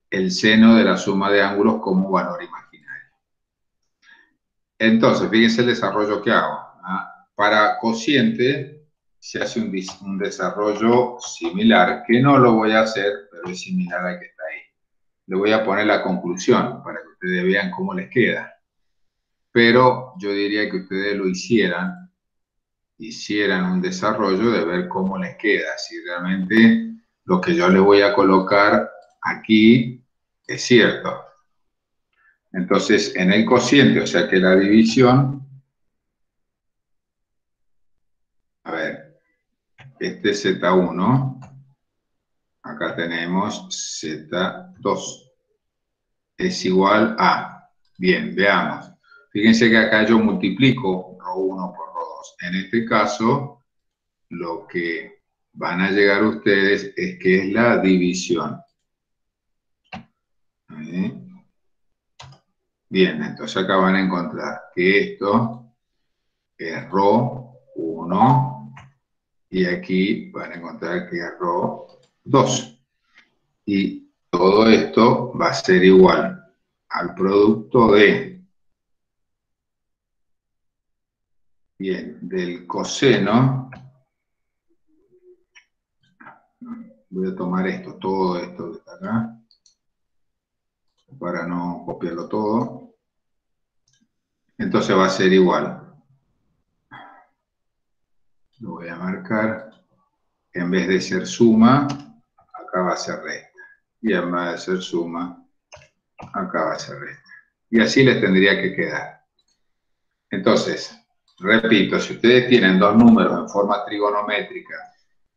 el seno de la suma de ángulos como valor imaginario. Entonces, fíjense el desarrollo que hago. Para cociente se hace un desarrollo similar, que no lo voy a hacer, pero es similar al que está ahí. Le voy a poner la conclusión para que ustedes vean cómo les queda. Pero yo diría que ustedes lo hicieran un desarrollo de ver cómo les queda, si realmente lo que yo les voy a colocar aquí es cierto. Entonces, en el cociente, o sea que la división, a ver, este es Z1, acá tenemos Z2, es igual a, bien, veamos. Fíjense que acá yo multiplico ρ1 por ρ2. En este caso, lo que van a llegar ustedes es que es la división. Bien, entonces acá van a encontrar que esto es ρ1 y aquí van a encontrar que es ρ2. Y todo esto va a ser igual al producto de, bien, del coseno. Voy a tomar esto, todo esto que está acá, para no copiarlo todo. Entonces va a ser igual. Lo voy a marcar. En vez de ser suma, acá va a ser resta. Y en vez de ser suma, acá va a ser resta. Y así les tendría que quedar. Entonces, repito, si ustedes tienen dos números en forma trigonométrica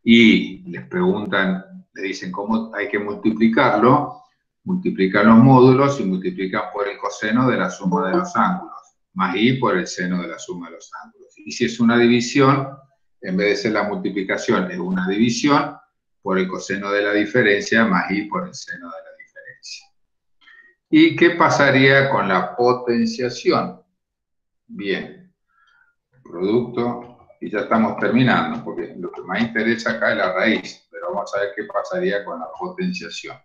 y les preguntan, le dicen cómo hay que multiplicarlo, multiplican los módulos y multiplican por el coseno de la suma de los ángulos, más i por el seno de la suma de los ángulos. Y si es una división, en vez de ser la multiplicación, es una división por el coseno de la diferencia más i por el seno de la diferencia. ¿Y qué pasaría con la potenciación? Bien, producto, y ya estamos terminando, porque lo que más interesa acá es la raíz, pero vamos a ver qué pasaría con la potenciación.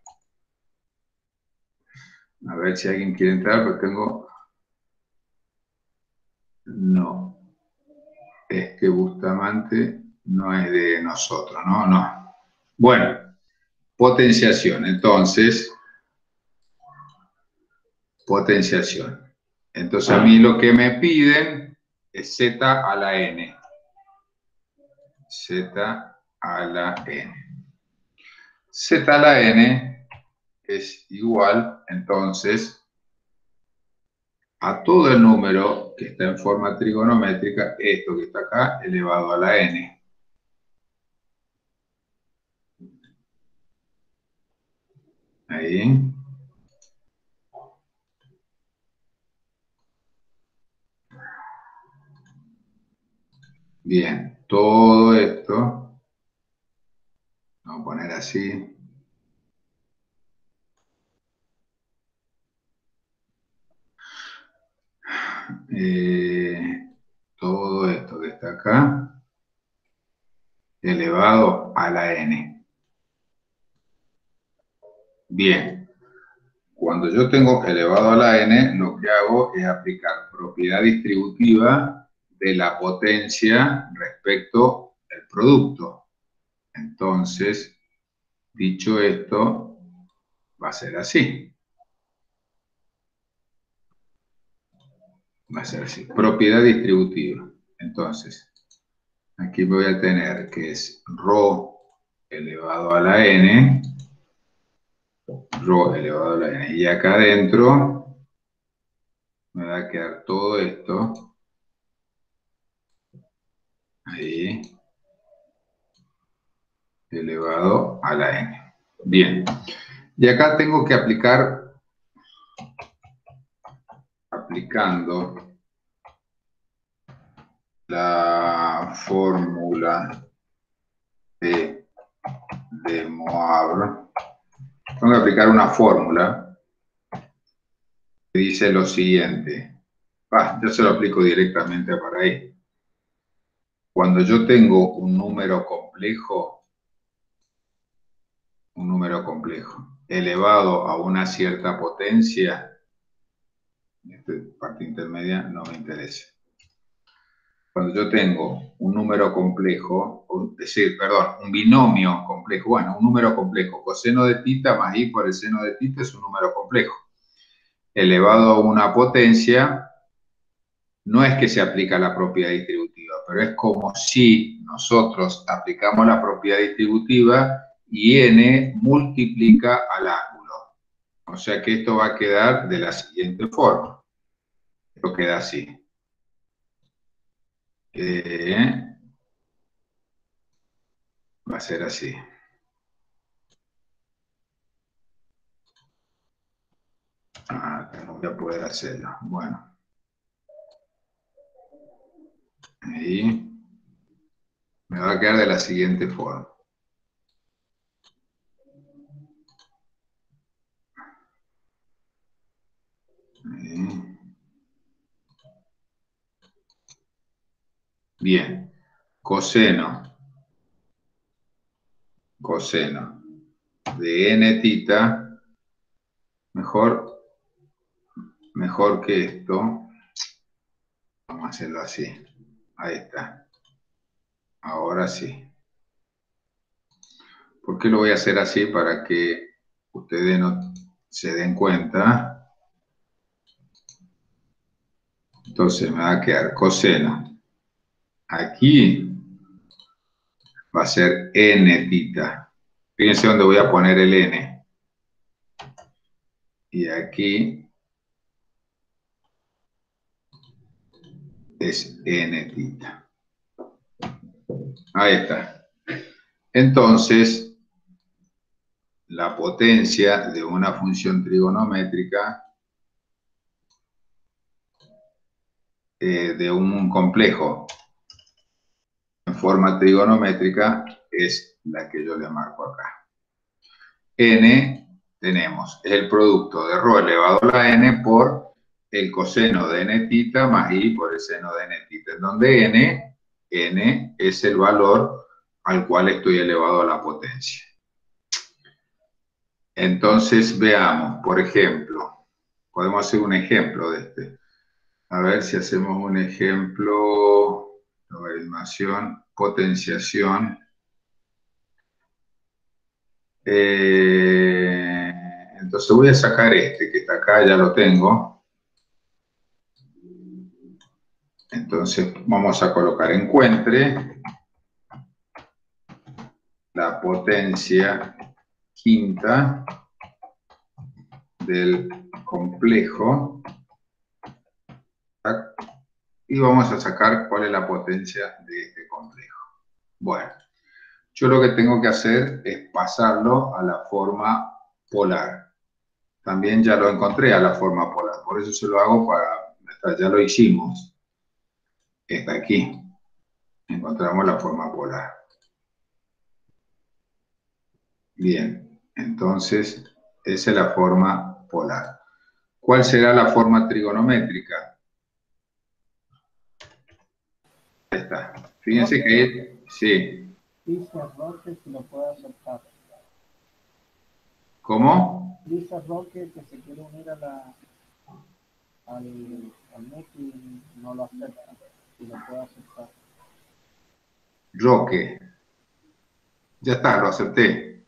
A ver si alguien quiere entrar, pero tengo... No, es que Bustamante no es de nosotros, ¿no? No. Bueno, potenciación, entonces, potenciación. Entonces a mí lo que me piden es z a la n. Z a la n. Z a la n es igual, entonces, a todo el número que está en forma trigonométrica, esto que está acá, elevado a la n. Ahí. Bien, todo esto, vamos a poner así. Todo esto que está acá, elevado a la n. Bien, cuando yo tengo elevado a la n, lo que hago es aplicar propiedad distributiva de la potencia respecto al producto. Entonces, dicho esto, va a ser así. Va a ser así, propiedad distributiva. Entonces, aquí voy a tener que es ρ elevado a la n, ρ elevado a la n, y acá adentro me va a quedar todo esto, ahí, elevado a la n. Bien, y acá tengo que aplicando la fórmula de Moivre, tengo que aplicar una fórmula que dice lo siguiente. Yo se lo aplico directamente para ahí. Cuando yo tengo un número complejo, elevado a una cierta potencia, esta parte intermedia no me interesa. Cuando yo tengo un número complejo, un binomio complejo, bueno, un número complejo, coseno de tita más i por el seno de tita es un número complejo. Elevado a una potencia, no es que se aplica la propiedad distributiva, pero es como si nosotros aplicamos la propiedad distributiva y n multiplica al ángulo. O sea que esto va a quedar de la siguiente forma. Esto queda así. Va a ser así. No voy a poder hacerlo. Bueno. Ahí. Me va a quedar de la siguiente forma. Ahí. Bien. Coseno de n tita, mejor que esto. Vamos a hacerlo así. Ahí está. Ahora sí. ¿Por qué lo voy a hacer así? Para que ustedes no se den cuenta. Entonces me va a quedar coseno. Aquí va a ser n tita. Fíjense dónde voy a poner el n. Y aquí es n tita. Ahí está. Entonces, la potencia de una función trigonométrica de un complejo en forma trigonométrica es la que yo le marco acá. N tenemos el producto de ρ elevado a la n por el coseno de n tita más i por el seno de n tita, en donde n es el valor al cual estoy elevado a la potencia. Entonces veamos, por ejemplo, podemos hacer un ejemplo de este. A ver si hacemos un ejemplo, logaritmación, potenciación. Entonces voy a sacar este que está acá, ya lo tengo. Entonces vamos a colocar encuentre la potencia quinta del complejo. Y vamos a sacar cuál es la potencia de este complejo. Bueno, yo lo que tengo que hacer es pasarlo a la forma polar. También ya lo encontré a la forma polar, por eso se lo hago para... Ya lo hicimos. Está aquí. Encontramos la forma polar. Bien, entonces esa es la forma polar. ¿Cuál será la forma trigonométrica? Ahí está. Fíjense que... Sí. Dice Roque si lo puede aceptar. ¿Cómo? Dice Roque que se quiere unir a al NEC y no lo acepta. Si lo puede aceptar. Roque. Ya está, lo acepté.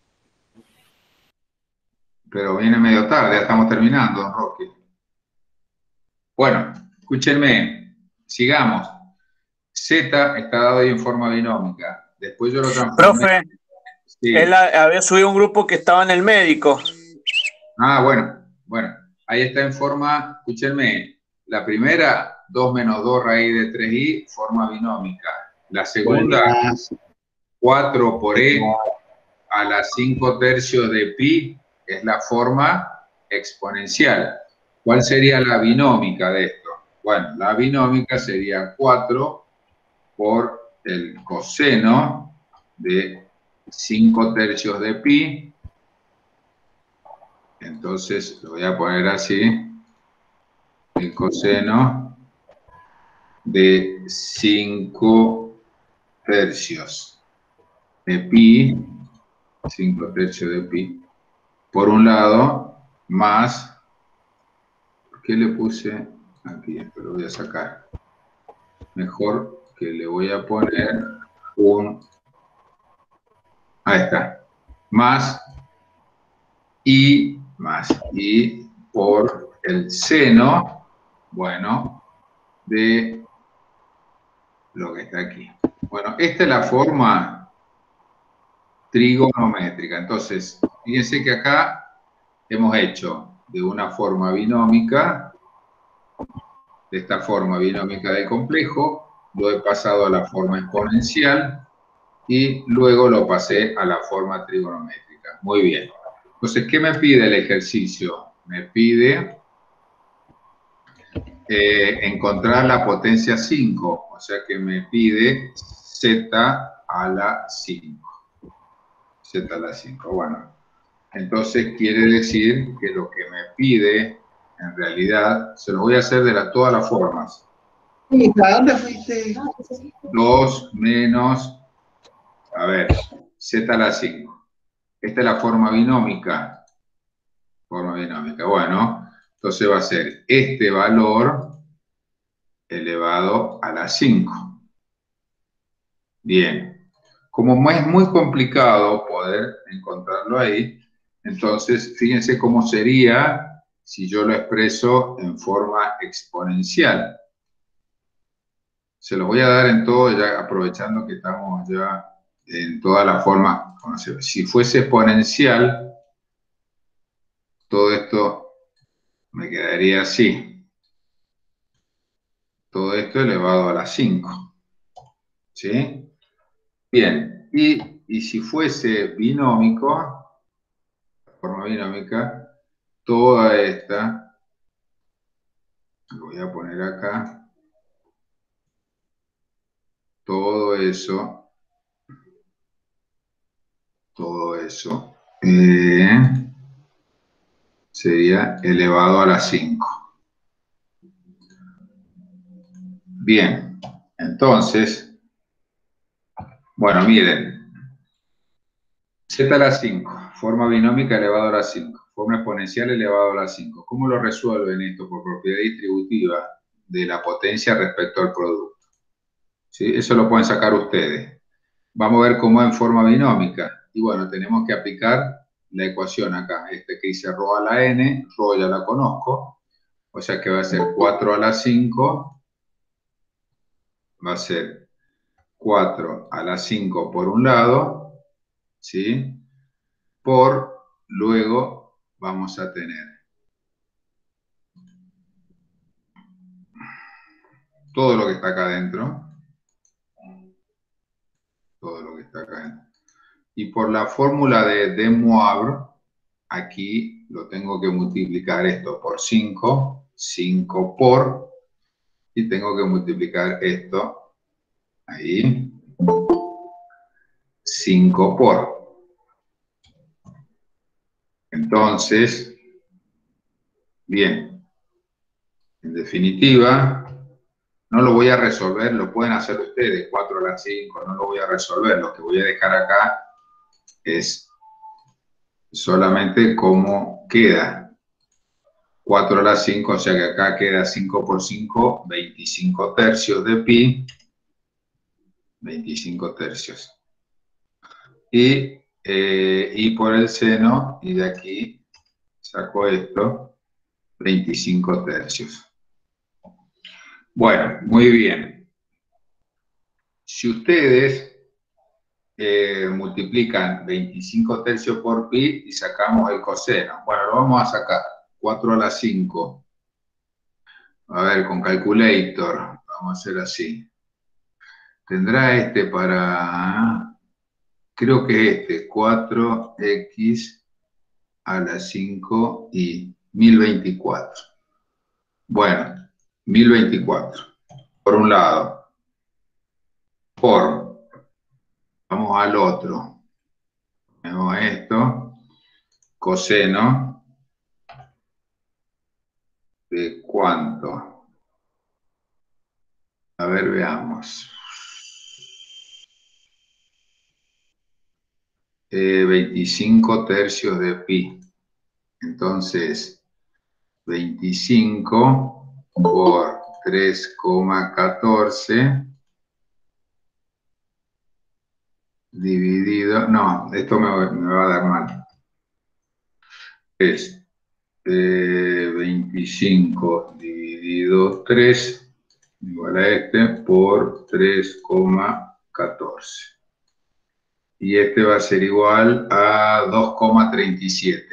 Pero viene medio tarde, ya estamos terminando, don Roque. Bueno, escúchenme, sigamos. Z está dado ahí en forma binómica. Después yo lo transformé. Profe, Sí. él había subido un grupo que estaba en el médico. Ah, bueno. Ahí está en forma, escúchenme, la primera, 2 menos 2 raíz de 3i, forma binómica. La segunda, 4 por e a la 5 tercios de pi, es la forma exponencial. ¿Cuál sería la binómica de esto? Bueno, la binómica sería 4 por el coseno de 5 tercios de pi. Entonces lo voy a poner así. El coseno de 5 tercios de pi, 5 tercios de pi, por un lado, más, ¿por qué le puse aquí? Esto lo voy a sacar. Mejor que le voy a poner ahí está, más y por el seno, bueno, de lo que está aquí. Bueno, esta es la forma trigonométrica. Entonces, fíjense que acá hemos hecho de una forma binómica, de esta forma binómica del complejo, lo he pasado a la forma exponencial y luego lo pasé a la forma trigonométrica. Muy bien. Entonces, ¿qué me pide el ejercicio? Me pide encontrar la potencia 5, o sea que me pide z a la 5. Z a la 5, bueno. Entonces quiere decir que lo que me pide, en realidad, se lo voy a hacer de todas las formas. Hija, ¿dónde fuiste? 2 menos, a ver, z a la 5. Esta es la forma binómica. Forma binómica. Bueno, entonces va a ser este valor elevado a la 5. Bien. Como es muy complicado poder encontrarlo ahí, entonces fíjense cómo sería si yo lo expreso en forma exponencial. Se los voy a dar en todo, ya aprovechando que estamos ya en toda la forma. Si fuese exponencial, todo esto me quedaría así. Todo esto elevado a la 5. ¿Sí? Bien. Y si fuese binómico, forma binómica, toda esta, lo voy a poner acá, todo eso, sería elevado a la 5. Bien, entonces, bueno, miren, z a la 5, forma binómica elevado a la 5, forma exponencial elevado a la 5. ¿Cómo lo resuelven esto? Por propiedad distributiva de la potencia respecto al producto. ¿Sí? Eso lo pueden sacar ustedes. Vamos a ver cómo en forma binómica. Y bueno, tenemos que aplicar la ecuación acá. Que dice ρ a la n, ρ ya la conozco. O sea que va a ser 4 a la 5. Va a ser 4 a la 5 por un lado, ¿sí? Luego vamos a tener todo lo que está acá adentro. Todo lo que está acá adentro. Y por la fórmula de Moivre, aquí lo tengo que multiplicar esto por 5, 5 por, y tengo que multiplicar esto ahí, 5 por. Entonces, bien, en definitiva, no lo voy a resolver, lo pueden hacer ustedes, 4 a la 5, no lo voy a resolver. Lo que voy a dejar acá es solamente cómo queda. 4 a la 5, o sea que acá queda 5 por 5, 25 tercios de pi, 25 tercios. Y por el seno, y de aquí saco esto, 25 tercios. Bueno, muy bien. Si ustedes multiplican 25 tercios por pi y sacamos el coseno. Bueno, lo vamos a sacar. 4 a la 5. A ver, con calculator. Vamos a hacer así. Tendrá este para... Creo que este. 4x a la 5 y 1024. Bueno, 1024. Por un lado. Vamos al otro. Tenemos esto. Coseno. ¿De cuánto? A ver, veamos. 25 tercios de pi. Entonces, 25 por 3,14 dividido... No, esto me va a dar mal. Es 25 dividido 3 igual a este por 3,14. Y este va a ser igual a 2,37.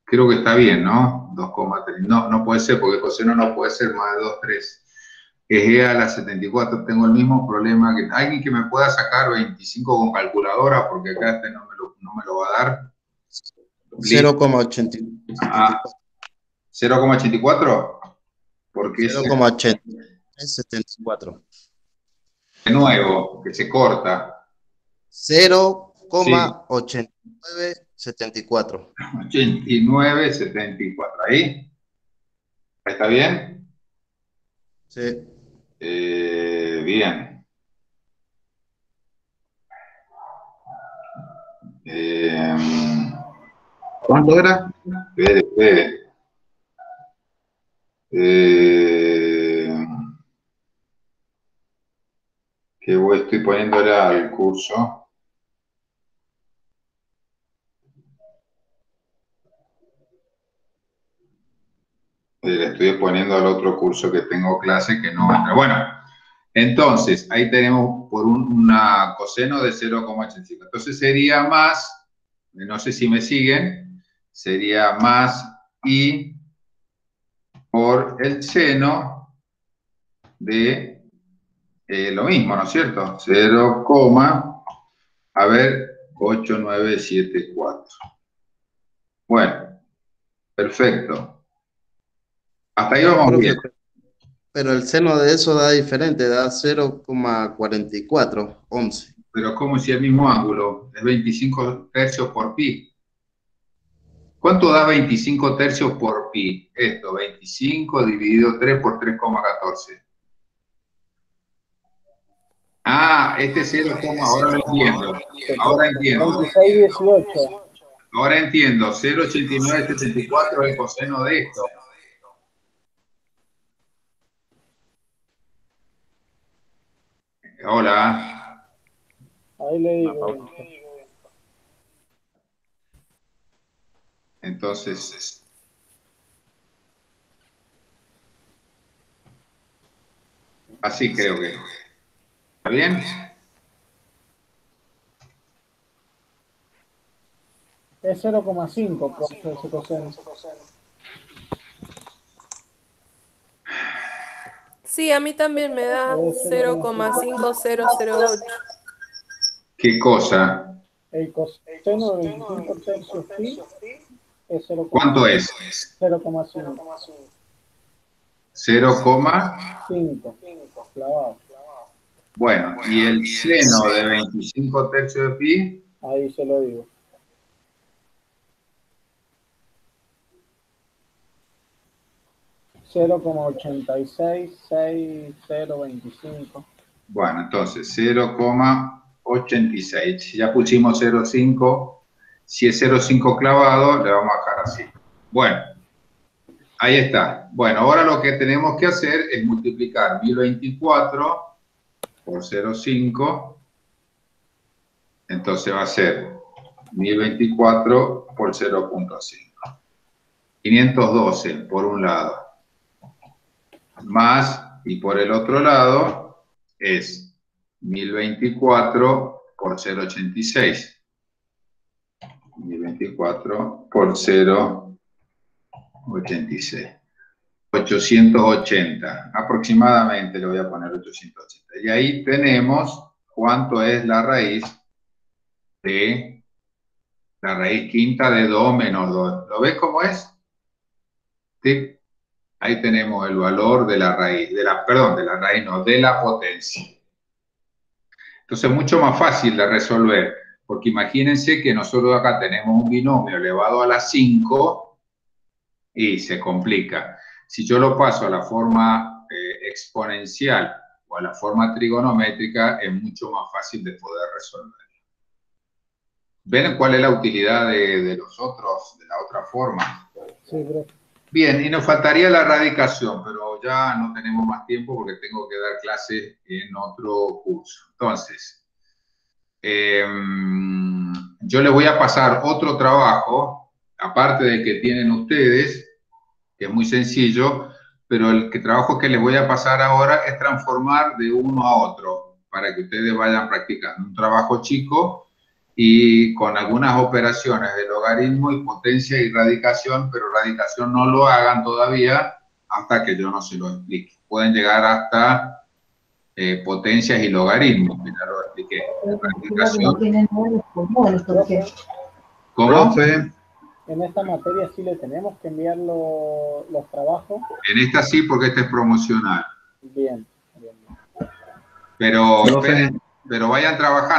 Creo que está bien, ¿no? 2,3. No, no puede ser, porque el coseno no puede ser más de 2,3. Es E a la 74. Tengo el mismo problema que... ¿Alguien que me pueda sacar 25 con calculadora? Porque acá este no me lo va a dar. 0,84. Ah, 0,84. Porque es 0,84. de nuevo, que se corta. 0,8974. 89,74. ¿Ahí? ¿Está bien? Sí. Bien. ¿Cuánto era? Espere. Que estoy poniéndole al curso. Le estoy poniendo al otro curso que tengo clase que no entra. Bueno, entonces, ahí tenemos por una coseno de 0,85. Entonces sería más, no sé si me siguen, sería más I por el seno de lo mismo, ¿no es cierto? 0,8974. Bueno, perfecto. Hasta ahí vamos bien. Pero el seno de eso da diferente, da 0,4411. Pero como si el mismo ángulo es 25 tercios por pi. ¿Cuánto da 25 tercios por pi? Esto, 25 dividido 3 por 3,14. Ah, este 0, ahora lo entiendo. Ahora entiendo. 26,18. Ahora entiendo. 0,8974 es el coseno de esto. Hola. Ahí le digo. Entonces, así creo que. ¿Está bien? Es 0,5 por ese coseno. Sí, a mí también me da 0,5008. ¿Qué cosa? El coseno de 25 tercios pi es 0,5. ¿Cuánto es? 0,5. 0,5. Clavado. Bueno, y el seno de 25 tercios de pi. Ahí se lo digo. $0,866025. Bueno, entonces 0,86. Ya pusimos 0,5. Si es 0,5 clavado, le vamos a dejar así. Bueno, ahí está. Bueno, ahora lo que tenemos que hacer es multiplicar 1024 por 0,5. Entonces va a ser 1024 por 0,5. 512 por un lado. Más, y por el otro lado, es 1024 por 0,86. 1024 por 0,86. 880. Aproximadamente le voy a poner 880. Y ahí tenemos cuánto es la raíz de la raíz quinta de 2 menos 2. ¿Lo ves cómo es? ¿Sí? Ahí tenemos el valor de la raíz, de la potencia. Entonces es mucho más fácil de resolver, porque imagínense que nosotros acá tenemos un binomio elevado a la 5 y se complica. Si yo lo paso a la forma exponencial o a la forma trigonométrica, es mucho más fácil de poder resolver. ¿Ven cuál es la utilidad de los otros, de la otra forma? Sí, bro. Bien, y nos faltaría la radicación, pero ya no tenemos más tiempo porque tengo que dar clase en otro curso. Entonces, yo les voy a pasar otro trabajo, aparte del que tienen ustedes, que es muy sencillo, pero el trabajo que les voy a pasar ahora es transformar de uno a otro, para que ustedes vayan practicando. Un trabajo chico y con algunas operaciones de logaritmo y potencia y radicación, pero radicación no lo hagan todavía hasta que yo no se lo explique. Pueden llegar hasta potencias y logaritmos, que ya lo expliqué. Radicación. ¿Cómo? Profe, En esta materia sí le tenemos que enviar los trabajos. En esta sí, porque esta es promocional. Bien. Pero, profe. pero vayan trabajando.